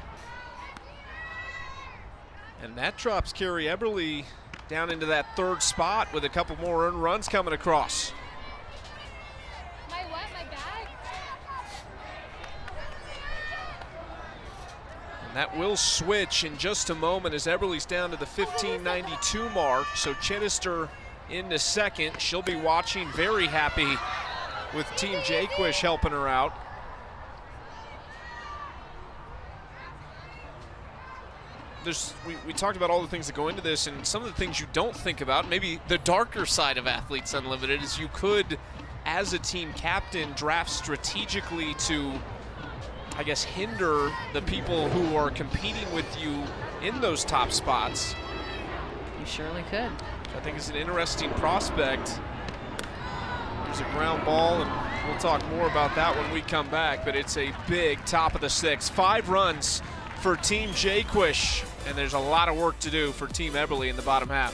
And that drops Carrie Eberly down into that 3rd spot with a couple more earned runs coming across. My what? My bag? And that will switch in just a moment as Eberly's down to the 1592 mark. So Chittister into 2nd. She'll be watching, very happy with Team Jaquish helping her out. We talked about all the things that go into this, and some of the things you don't think about, maybe the darker side of Athletes Unlimited, is you could, as a team captain, draft strategically to, I guess, hinder the people who are competing with you in those top spots. You surely could. I think is an interesting prospect. There's a ground ball, and we'll talk more about that when we come back, but it's a big top of the 6th. 5 runs for Team Jaquish, and there's a lot of work to do for Team Eberly in the bottom half.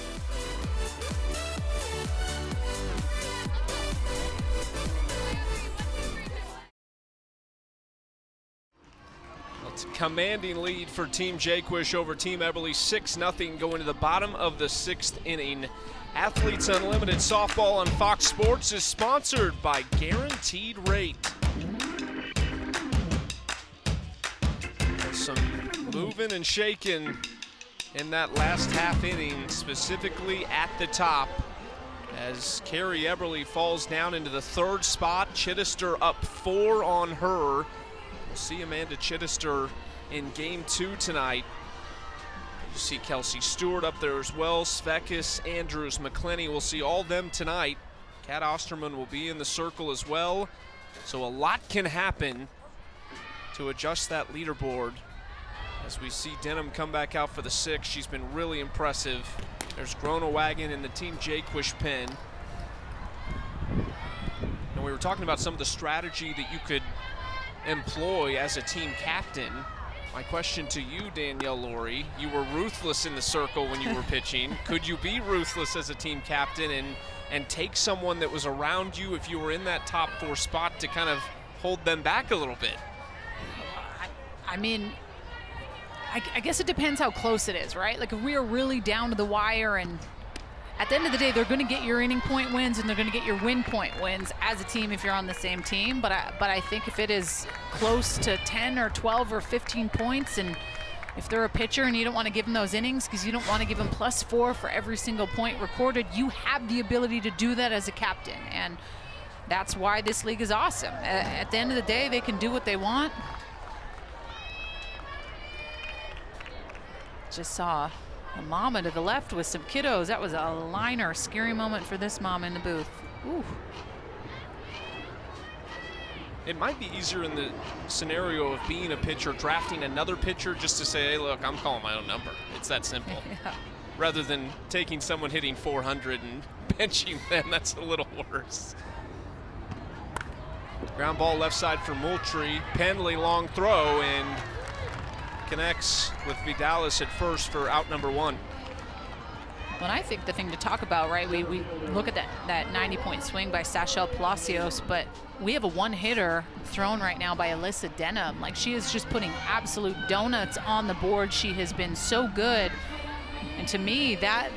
It's a commanding lead for Team Jaquish over Team Eberly, 6-0 going to the bottom of the 6th inning. Athletes Unlimited Softball on Fox Sports is sponsored by Guaranteed Rate. Some moving and shaking in that last half inning, specifically at the top, as Carrie Eberly falls down into the 3rd spot. Chittister up 4 on her. We'll see Amanda Chittister in Game 2 tonight. You see Kelsey Stewart up there as well, Svekis, Andrews, McClenny. We'll see all them tonight. Kat Osterman will be in the circle as well. So a lot can happen to adjust that leaderboard. As we see Denham come back out for the 6th, she's been really impressive. There's Groenewagen in the Team Jaquish pen. And we were talking about some of the strategy that you could employ as a team captain. My question to you, Danielle Laurie, you were ruthless in the circle when you were pitching. Could you be ruthless as a team captain and take someone that was around you if you were in that top 4 spot to kind of hold them back a little bit? I mean, I guess it depends how close it is, right? Like if we are really down to the wire, and at the end of the day, they're going to get your inning point wins and they're going to get your win point wins as a team if you're on the same team. But I think if it is close to 10 or 12 or 15 points, and if they're a pitcher and you don't want to give them those innings because you don't want to give them +4 for every single point recorded, you have the ability to do that as a captain. And that's why this league is awesome. At the end of the day, they can do what they want. Just saw a mama to the left with some kiddos. That was a liner, scary moment for this mom in the booth. Ooh. It might be easier in the scenario of being a pitcher, drafting another pitcher just to say, hey, look, I'm calling my own number. It's that simple. Yeah. Rather than taking someone hitting 400 and benching them, that's a little worse. Ground ball left side for Moultrie. Penley long throw and connects with Vidalis at first for out number 1. Well, I think the thing to talk about, right, we look at that 90-point swing by Sachelle Palacios, but we have a one-hitter thrown right now by Alyssa Denham. Like, she is just putting absolute donuts on the board. She has been so good. And to me, that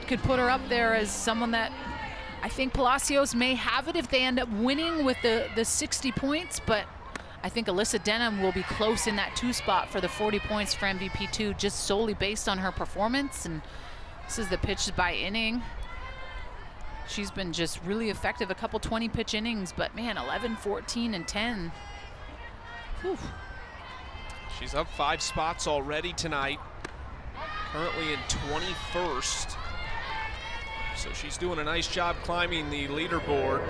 could put her up there as someone that I think Palacios may have it if they end up winning with the 60 points, but I think Alyssa Denham will be close in that 2 spot for the 40 points for MVP2, just solely based on her performance. And this is the pitches by inning. She's been just really effective, a couple 20-pitch innings, but man, 11, 14, and 10. Whew. She's up 5 spots already tonight, currently in 21st. So she's doing a nice job climbing the leaderboard.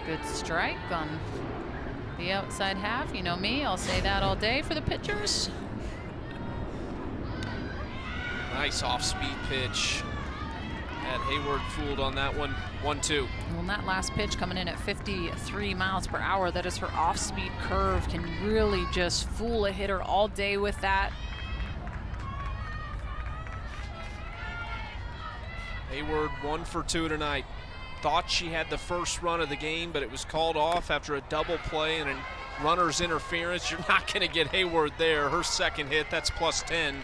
Good strike on the outside half. You know me, I'll say that all day for the pitchers. Nice off-speed pitch. Had Hayward fooled on that one. 1-2. Well, that last pitch coming in at 53 miles per hour, that is her off-speed curve, can really just fool a hitter all day with that. Hayward 1 for 2 tonight. Thought she had the first run of the game, but it was called off after a double play and a runner's interference. You're not going to get Hayward there. Her second hit, that's +10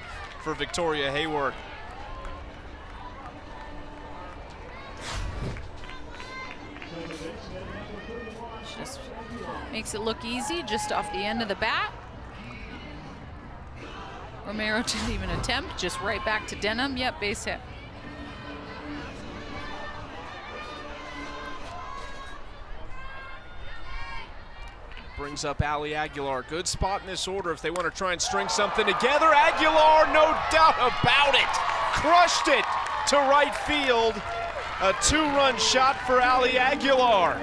for Victoria Hayward. Just makes it look easy just off the end of the bat. Romero didn't even attempt, just right back to Denham. Yep, base hit. Brings up Ali Aguilar. Good spot in this order if they want to try and string something together. Aguilar, no doubt about it. Crushed it to right field. A 2-run shot for Ali Aguilar.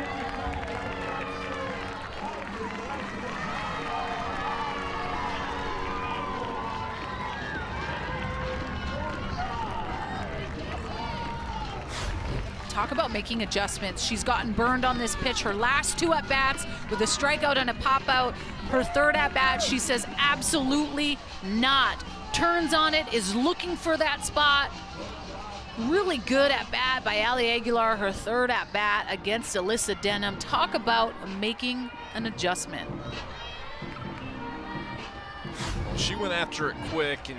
Talk about making adjustments. She's gotten burned on this pitch. Her last 2 at-bats with a strikeout and a pop-out. Her third at-bat, she says absolutely not. Turns on it, is looking for that spot. Really good at-bat by Ali Aguilar, her third at-bat against Alyssa Denham. Talk about making an adjustment. She went after it quick, and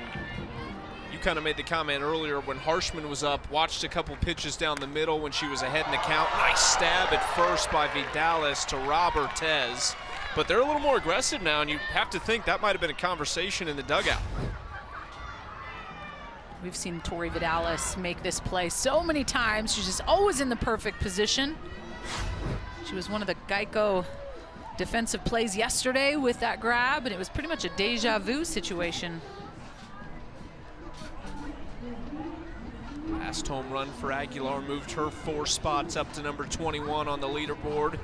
you kind of made the comment earlier when Harshman was up, watched a couple pitches down the middle when she was ahead in the count. Nice stab at first by Vidalis to Rob Ortez. But they're a little more aggressive now, and you have to think that might have been a conversation in the dugout. We've seen Tori Vidalis make this play so many times. She's just always in the perfect position. She was one of the Geico defensive plays yesterday with that grab, and it was pretty much a deja vu situation. Last home run for Aguilar moved her 4 spots up to number 21 on the leaderboard.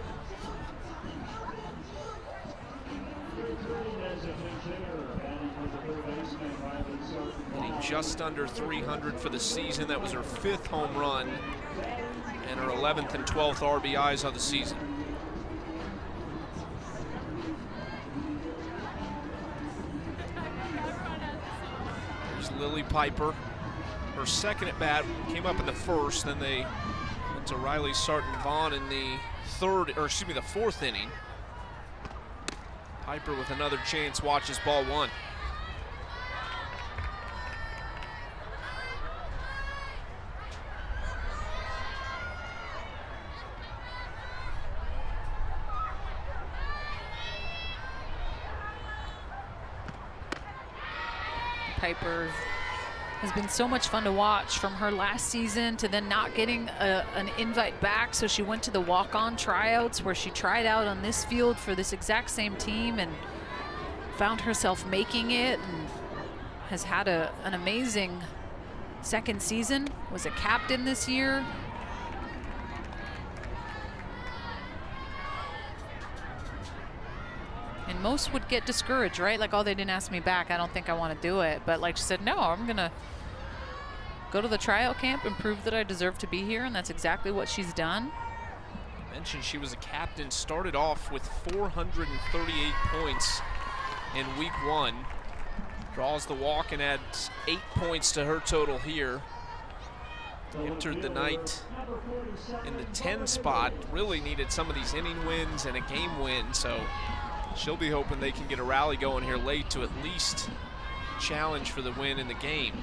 Hitting just under 300 for the season. That was her 5th home run and her 11th and 12th RBIs on the season. There's Lily Piper. Her second at bat came up in the 1st, then they went to Riley Sarton-Vaughn in the 4th inning. Piper with another chance, watches ball 1. Piper has been so much fun to watch from her last season to then not getting an invite back. So she went to the walk-on tryouts where she tried out on this field for this exact same team and found herself making it, and has had an amazing second season. Was a captain this year. And most would get discouraged, right? Like, oh, they didn't ask me back, I don't think I want to do it. But like she said, no, I'm gonna go to the tryout camp and prove that I deserve to be here, and that's exactly what she's done. I mentioned she was a captain, started off with 438 points in week 1. Draws the walk and adds 8 points to her total here. Entered the night in the 10 spot, really needed some of these inning wins and a game win, so she'll be hoping they can get a rally going here late to at least challenge for the win in the game.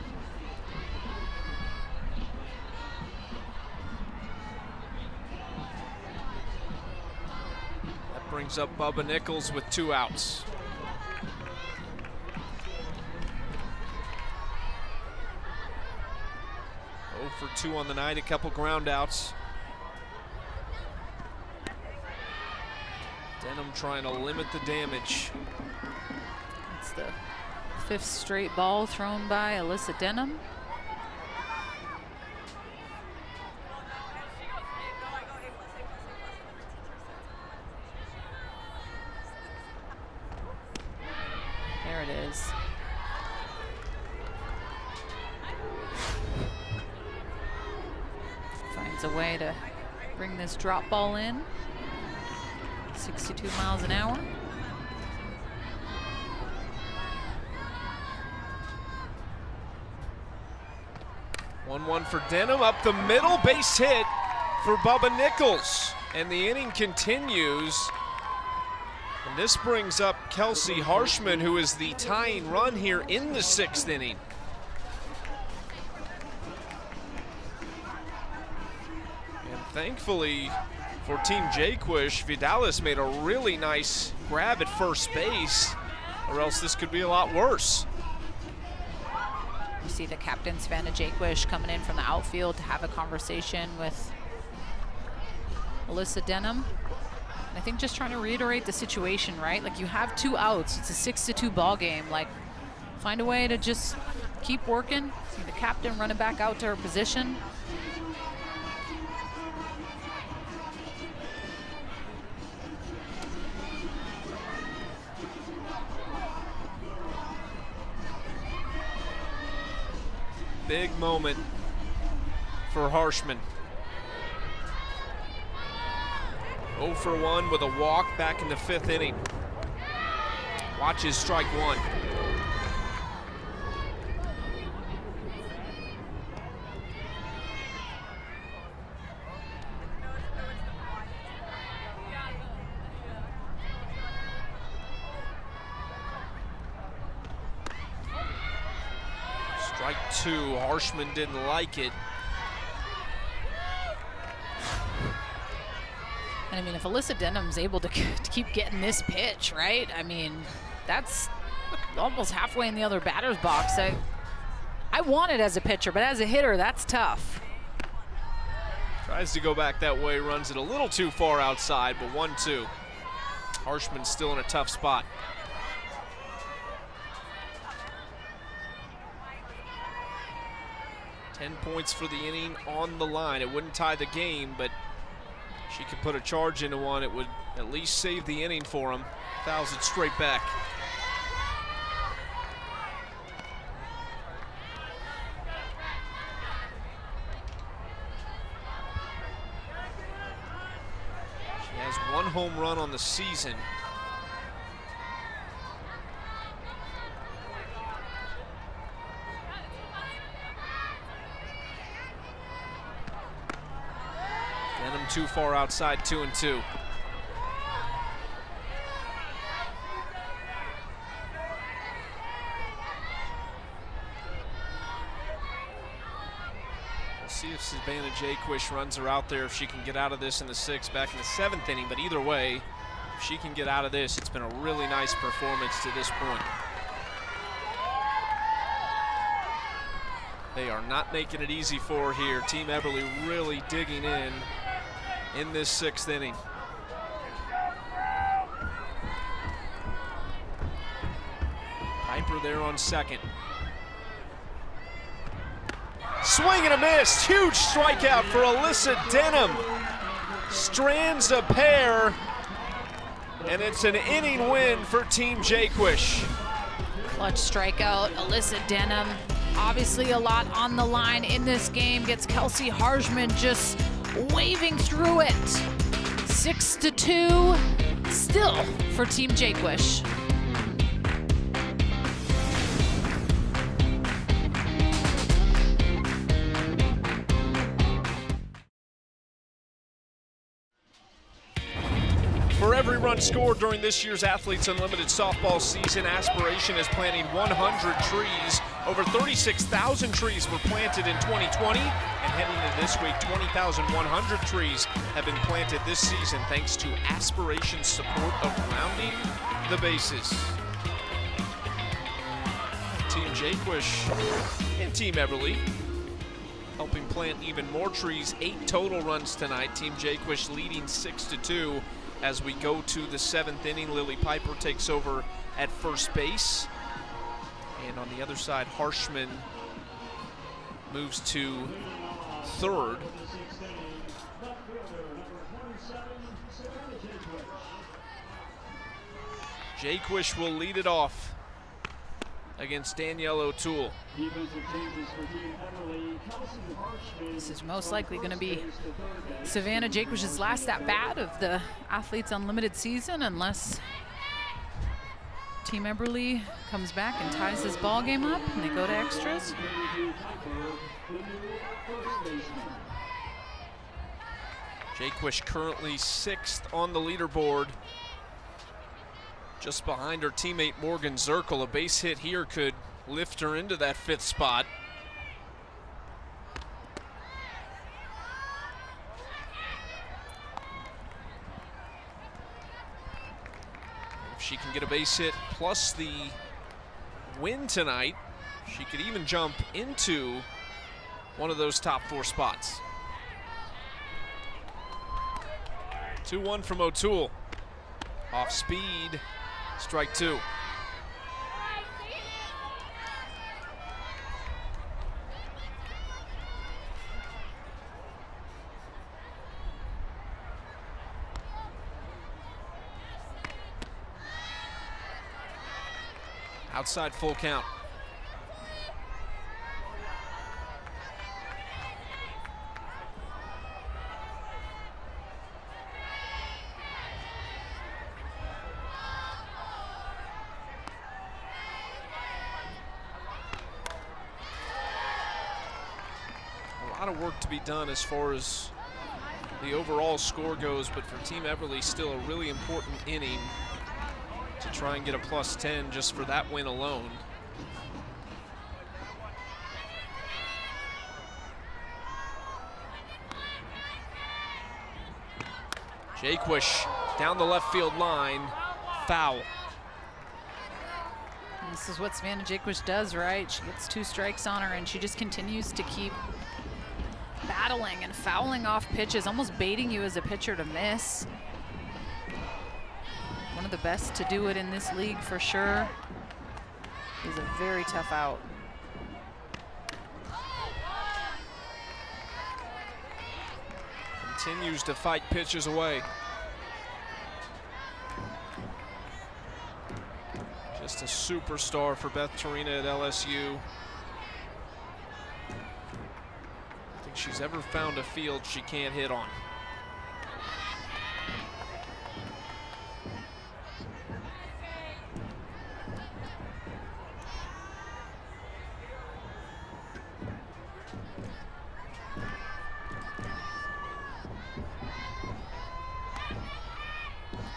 That brings up Bubba Nichols with 2 outs. For 2 on the night, a couple ground outs. Denham trying to limit the damage. It's the 5th straight ball thrown by Alyssa Denham. is. Finds a way to bring this drop ball in. 62 miles an hour. One for Denham, up the middle, base hit for Bubba Nichols. And the inning continues. And this brings up Kelsey Harshman, who is the tying run here in the 6th inning. And thankfully for Team Jaquish, Vidalis made a really nice grab at first base, or else this could be a lot worse. You see the captain, Savannah Jaquish, coming in from the outfield to have a conversation with Alyssa Denham. And I think just trying to reiterate the situation, right? Like, you have 2 outs. It's a 6-2 ball game. Like, find a way to just keep working. See the captain running back out to her position. Big moment for Harshman. 0 for 1 with a walk back in the 5th inning. Watches strike 1. Strike 2, Harshman didn't like it. And I mean, if Alyssa Denham's able to keep getting this pitch, right? I mean, that's almost halfway in the other batter's box. I want it as a pitcher, but as a hitter, that's tough. Tries to go back that way, runs it a little too far outside, but 1-2. Harshman's still in a tough spot. Ten points for the inning on the line. It wouldn't tie the game, but she could put a charge into one. It would at least save the inning for him. Fouls it straight back. She has 1 home run on the season. Denham too far outside, 2-2. We'll see if Savannah Jaquish runs her out there, if she can get out of this in the 6th, back in the 7th inning. But either way, if she can get out of this, it's been a really nice performance to this point. They are not making it easy for her here. Team Eberly really digging in this 6th inning. Piper there on second. Swing and a miss. Huge strikeout for Alyssa Denham. Strands a pair, and it's an inning win for Team Jaquish. Clutch strikeout, Alyssa Denham. Obviously a lot on the line in this game. Gets Kelsey Harshman just waving through it. 6-2 still for Team Jaquish. For every run scored during this year's Athletes Unlimited softball season, Aspiration is planting 100 trees. Over 36,000 trees were planted in 2020, and heading into this week, 20,100 trees have been planted this season thanks to Aspiration's support of rounding the bases. Team Jaquish and Team Eberly helping plant even more trees. 8 total runs tonight. Team Jaquish leading 6-2. As we go to the 7th inning, Lily Piper takes over at first base. And on the other side, Harshman moves to third. Jaquish will lead it off. against Danielle O'Toole. This is most likely going to be Savannah Jaquish's last at-bat of the Athletes Unlimited season, unless Team Eberly comes back and ties this ball game up and they go to extras. Jaquish currently 6th on the leaderboard, just behind her teammate Morgan Zirkle. A base hit here could lift her into that 5th spot. If she can get a base hit plus the win tonight, she could even jump into one of those top 4 spots. 2-1 from O'Toole. Off speed, strike 2. Outside full count. A lot of work to be done as far as the overall score goes, but for Team Eberly, still a really important inning to try and get a +10 just for that win alone. Jaquish down the left field line, foul. And this is what Savannah Jaquish does, right? She gets 2 strikes on her and she just continues to keep battling and fouling off pitches, almost baiting you as a pitcher to miss. One of the best to do it in this league for sure. Is a very tough out. Continues to fight pitches away. Just a superstar for Beth Torina at LSU. I think she's ever found a field she can't hit on.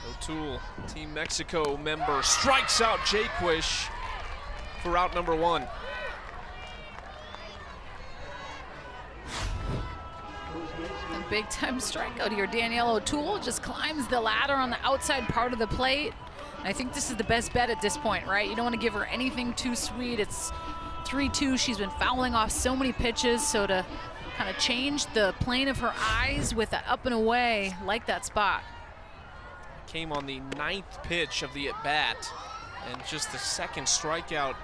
O'Toole, Team Mexico member, strikes out Jaquish for out number 1. A big time strikeout here. Danielle O'Toole just climbs the ladder on the outside part of the plate. And I think this is the best bet at this point, right? You don't want to give her anything too sweet. It's 3-2. She's been fouling off so many pitches, so to kind of change the plane of her eyes with that up and away, like that spot. Came on the 9th pitch of the at-bat, and just the 2nd strikeout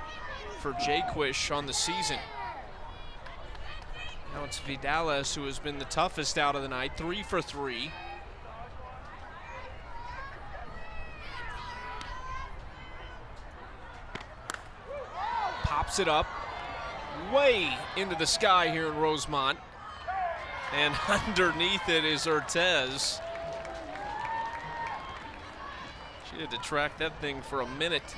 for Jaquish on the season. Now it's Vidales who has been the toughest out of the night, 3 for 3. Pops it up, way into the sky here in Rosemont. And underneath it is Ortez. She had to track that thing for a minute.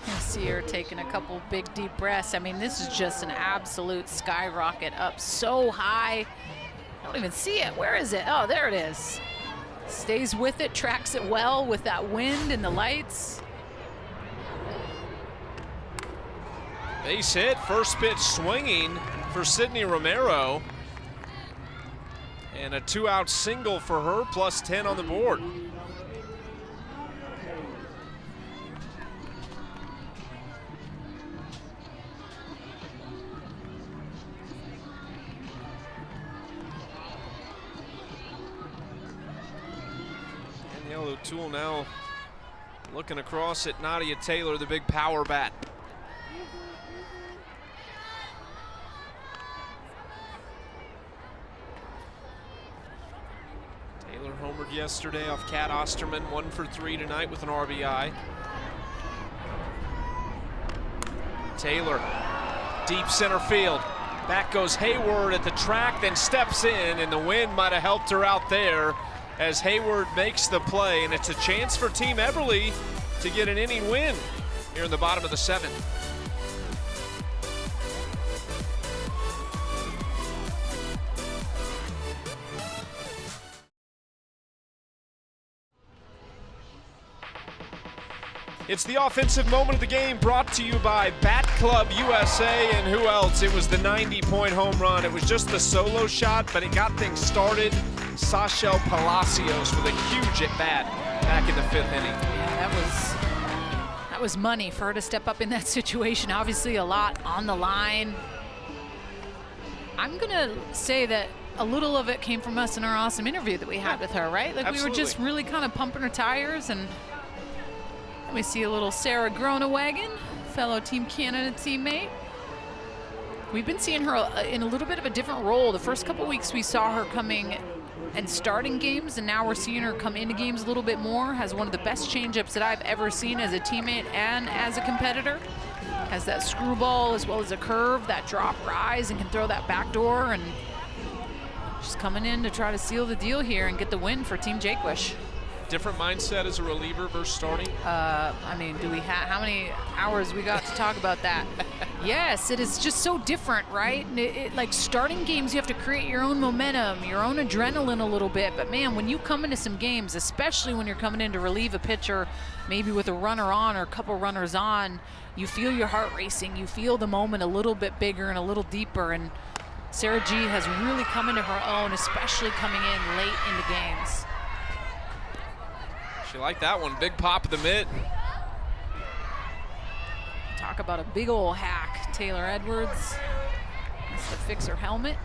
You see her taking a couple big deep breaths. I mean, this is just an absolute skyrocket up so high. I don't even see it. Where is it? Oh, there it is. Stays with it, tracks it well with that wind and the lights. Base hit, first pitch swinging for Sydney Romero. And a 2-out single for her, +10 on the board. Danielle O'Toole now looking across at Nadia Taylor, the big power bat. Taylor homered yesterday off Kat Osterman, 1 for 3 tonight with an RBI. Taylor, deep center field. Back goes Hayward at the track, then steps in, and the wind might have helped her out there as Hayward makes the play, and it's a chance for Team Eberly to get an inning win here in the bottom of the 7th. It's the offensive moment of the game brought to you by Bat Club USA, and who else? It was the 90-point home run. It was just the solo shot, but it got things started. Sachel Palacios with a huge at-bat back in the 5th inning. Yeah, that was money for her to step up in that situation. Obviously a lot on the line. I'm gonna say that a little of it came from us in our awesome interview that we had with her, right? Like, absolutely. We were just really kind of pumping her tires. And we see a little Sarah Groenewagen, fellow Team Canada teammate. We've been seeing her in a little bit of a different role. The first couple weeks we saw her coming and starting games, and now we're seeing her come into games a little bit more. Has one of the best changeups that I've ever seen as a teammate and as a competitor. Has that screwball as well as a curve, that drop rise, and can throw that backdoor. And she's coming in to try to seal the deal here and get the win for Team Jaquish. Different mindset as a reliever versus starting? I mean, do we have, how many hours we got to talk about that? Yes, it is just so different, right? Like starting games, you have to create your own momentum, your own adrenaline a little bit. But man, when you come into some games, especially when you're coming in to relieve a pitcher, maybe with a runner on or a couple runners on, you feel your heart racing. You feel the moment a little bit bigger and a little deeper. And Sarah G has really come into her own, especially coming in late into games. She liked that one. Big pop of the mitt. Talk about a big old hack. Taylor Edwards has to fix her helmet.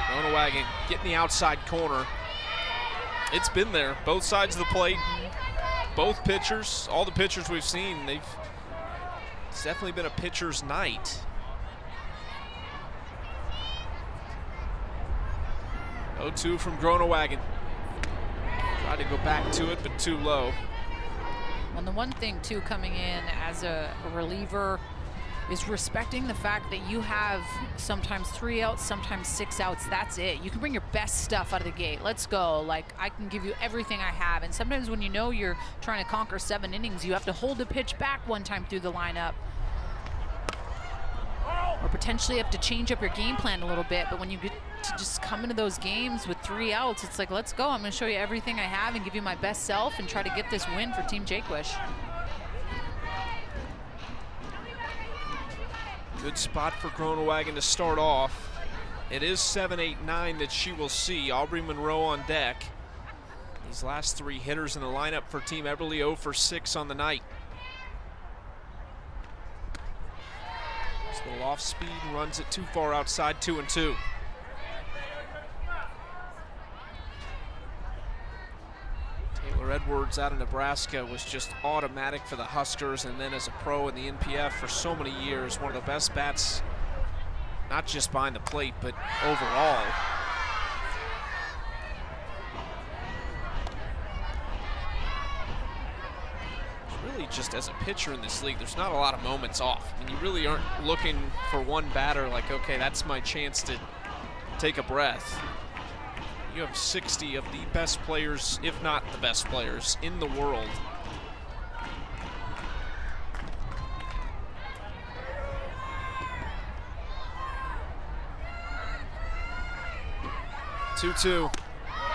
Groenewagen getting the outside corner. It's been there, both sides of the plate. Both pitchers, all the pitchers we've seen, it's definitely been a pitcher's night. 0-2 from Groenewagen. Tried to go back to it, but too low. And the one thing, too, coming in as a reliever is respecting the fact that you have sometimes 3 outs, sometimes 6 outs. That's it. You can bring your best stuff out of the gate. Let's go. Like, I can give you everything I have. And sometimes when you know you're trying to conquer 7 innings, you have to hold the pitch back one time through the lineup. Or potentially have to change up your game plan a little bit. But when you get to just come into those games with 3 outs, it's like, let's go. I'm going to show you everything I have and give you my best self and try to get this win for Team Jaquish. Good spot for Groenewagen to start off. It is 7, 8, 9 that she will see. Aubrey Monroe on deck. These last 3 hitters in the lineup for Team Eberly, 0 for 6 on the night. Just a little off speed and runs it too far outside, 2-2. Taylor Edwards out of Nebraska was just automatic for the Huskers, and then as a pro in the NPF for so many years, one of the best bats, not just behind the plate, but overall. Really, just as a pitcher in this league, there's not a lot of moments off. I mean, you really aren't looking for one batter like, okay, that's my chance to take a breath. You have 60 of the best players, if not the best players, in the world. Two-two.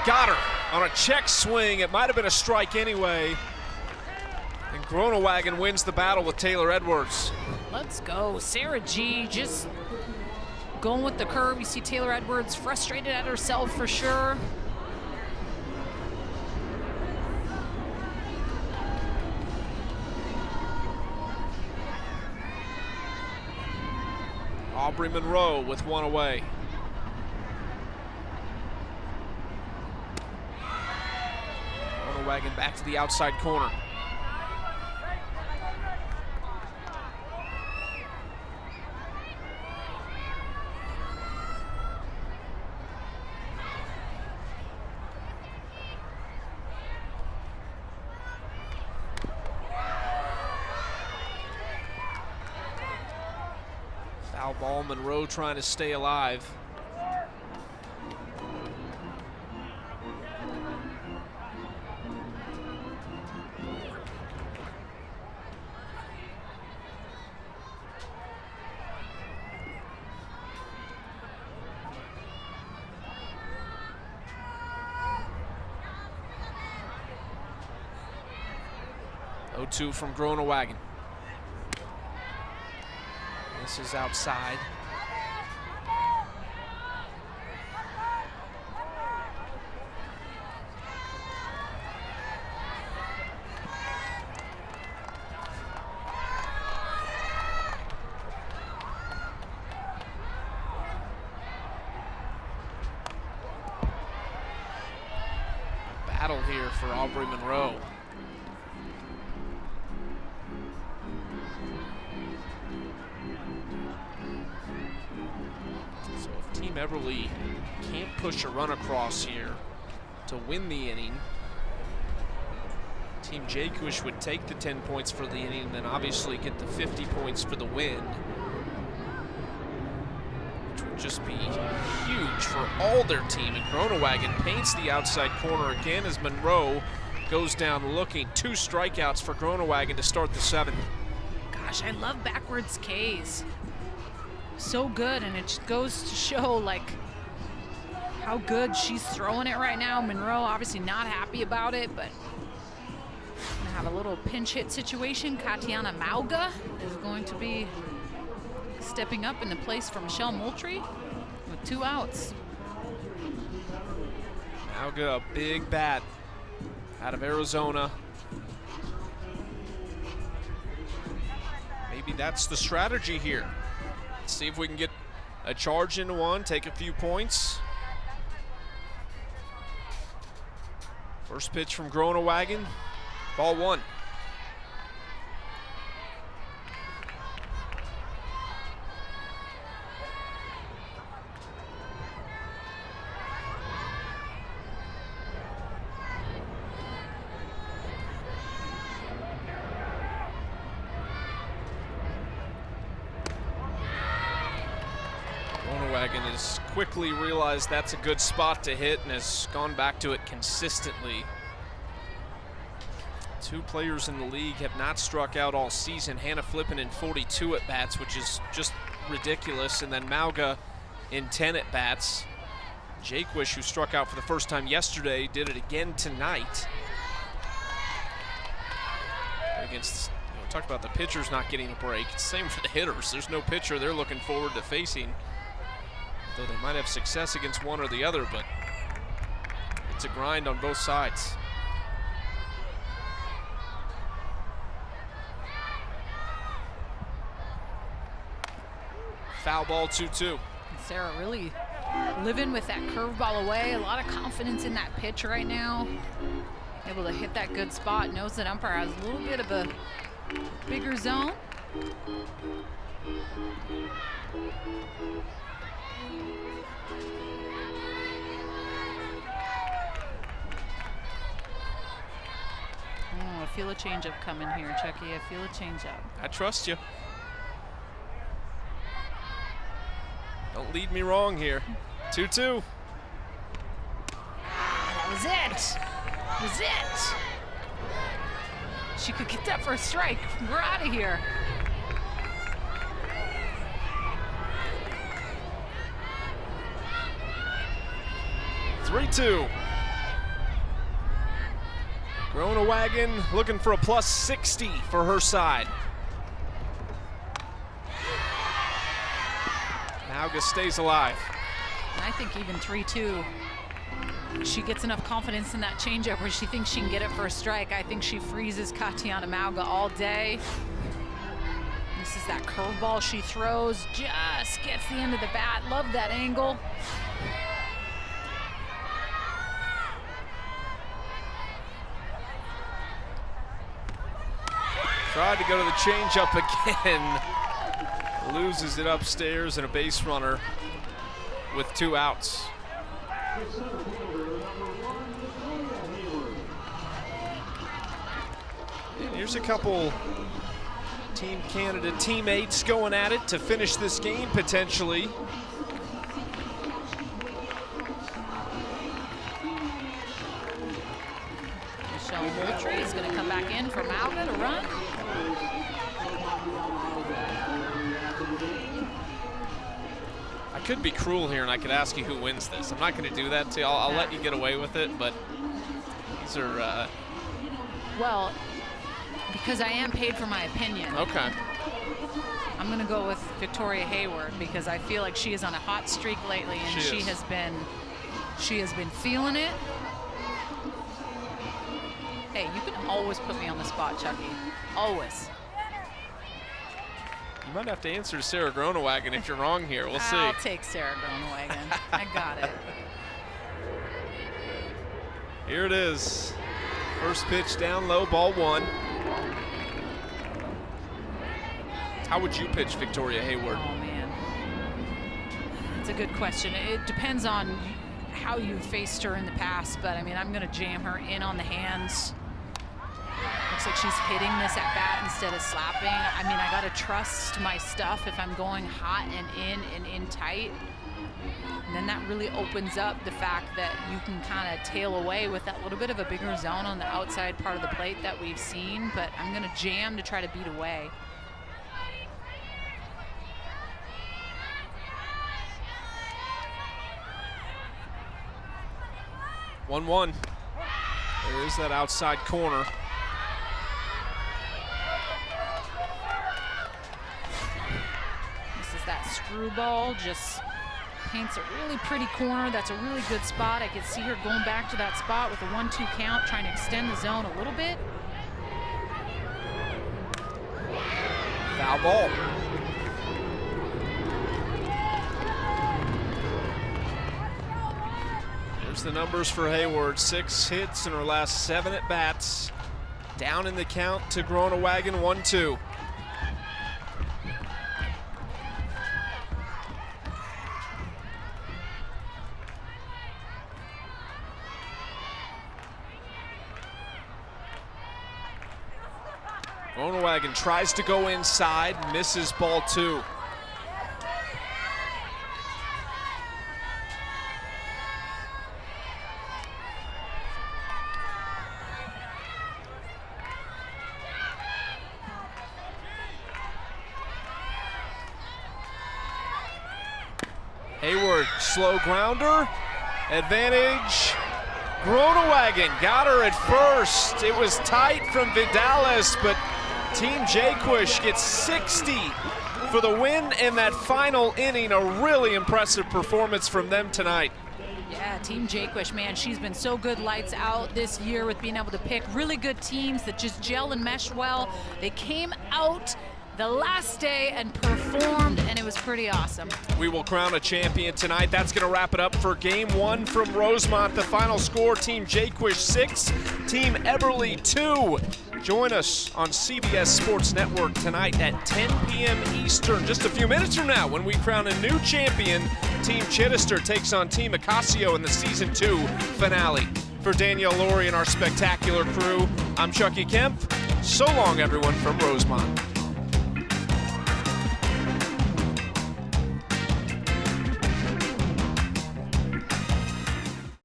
Got her on a check swing. It might have been a strike anyway. And Groenewagen wins the battle with Taylor Edwards. Let's go. Sarah G just going with the curve. You see Taylor Edwards frustrated at herself for sure. Aubrey Monroe with 1 away. Groenewagen back to the outside corner. Foul ball, Monroe trying to stay alive. Two from Groenewagen. This is outside. Battle here for Aubrey Monroe. Team Eberly can't push a run across here to win the inning. Team Jaquish would take the 10 points for the inning and then obviously get the 50 points for the win, which would just be huge for all their team. And Groenewagen paints the outside corner again as Monroe goes down looking. 2 strikeouts for Groenewagen to start the 7th. Gosh, I love backwards Ks. So good, and it just goes to show like how good she's throwing it right now. Monroe obviously not happy about it, but gonna have a little pinch hit situation. Katiana Mauga is going to be stepping up in the place for Michelle Moultrie with 2 outs. Mauga, a big bat out of Arizona. Maybe that's the strategy here. See if we can get a charge into one, take a few points. First pitch from Groenewagen, ball 1. Has quickly realized that's a good spot to hit and has gone back to it consistently. 2 players in the league have not struck out all season. Hannah Flippen in 42 at-bats, which is just ridiculous, and then Mauga in 10 at-bats. Jaquish, who struck out for the first time yesterday, did it again tonight. Against, talk about the pitchers not getting a break. It's the same for the hitters. There's no pitcher they're looking forward to facing. Though they might have success against one or the other, but it's a grind on both sides. Foul ball, 2-2. Sarah really living with that curveball away. A lot of confidence in that pitch right now. Able to hit that good spot. Knows that umpire has a little bit of a bigger zone. Oh, I feel a changeup coming here, Chucky. I feel a changeup. I trust you. Don't lead me wrong here. 2-2. That was it. That was it. She could get that for a strike. We're out of here. (3-2). Groenewagen looking for a plus 60 for her side. Mauga stays alive. I think even 3-2, she gets enough confidence in that changeup where she thinks she can get it for a strike. I think she freezes Katiana Mauga all day. This is that curveball she throws, just gets the end of the bat. Love that angle. Tried to go to the changeup again. Loses it upstairs and a base runner with 2 outs. And here's a couple Team Canada teammates going at it to finish this game potentially. Michelle Moultrie is going to come back in for Malga to run. I could be cruel here and I could ask you who wins this. I'm not going to do that to you. I'll let you get away with it, but these are... Well, because I am paid for my opinion. Okay. I'm going to go with Victoria Hayward because I feel like she is on a hot streak lately, and she has been feeling it. Hey, you can always put me on the spot, Chucky. Always. You might have to answer to Sarah Groenewagen if you're wrong here. We'll see. I'll take Sarah Groenewagen. I got it. Here it is. First pitch down low, ball 1. How would you pitch Victoria Hayward? Oh, man. It's a good question. It depends on how you've faced her in the past, but I mean, I'm going to jam her in on the hands. Looks like she's hitting this at bat instead of slapping. I mean, I got to trust my stuff if I'm going hot and in tight. And then that really opens up the fact that you can kind of tail away with that little bit of a bigger zone on the outside part of the plate that we've seen, but I'm going to jam to try to beat away. One. There is that outside corner. This is that screwball, just paints a really pretty corner. That's a really good spot. I could see her going back to that spot with a 1-2 count, trying to extend the zone a little bit. Foul ball. There's the numbers for Hayward. 6 hits in her last 7 at bats. Down in the count to Groenewagen, 1-2. Groenewagen tries to go inside, misses ball 2. Hayward, slow grounder, advantage. Groenewagen got her at first. It was tight from Vidales, but Team Jaquish gets 60 for the win in that final inning. A really impressive performance from them tonight. Yeah, Team Jaquish, man, she's been so good lights out this year with being able to pick really good teams that just gel and mesh well. They came out the last day and performed, and it was pretty awesome. We will crown a champion tonight. That's going to wrap it up for Game 1 from Rosemont. The final score, Team Jaquish 6, Team Eberly 2. Join us on CBS Sports Network tonight at 10 p.m. Eastern, just a few minutes from now, when we crown a new champion. Team Chittister takes on Team Acasio in the Season 2 finale. For Danielle Laurie and our spectacular crew, I'm Chucky Kemp. So long, everyone, from Rosemont.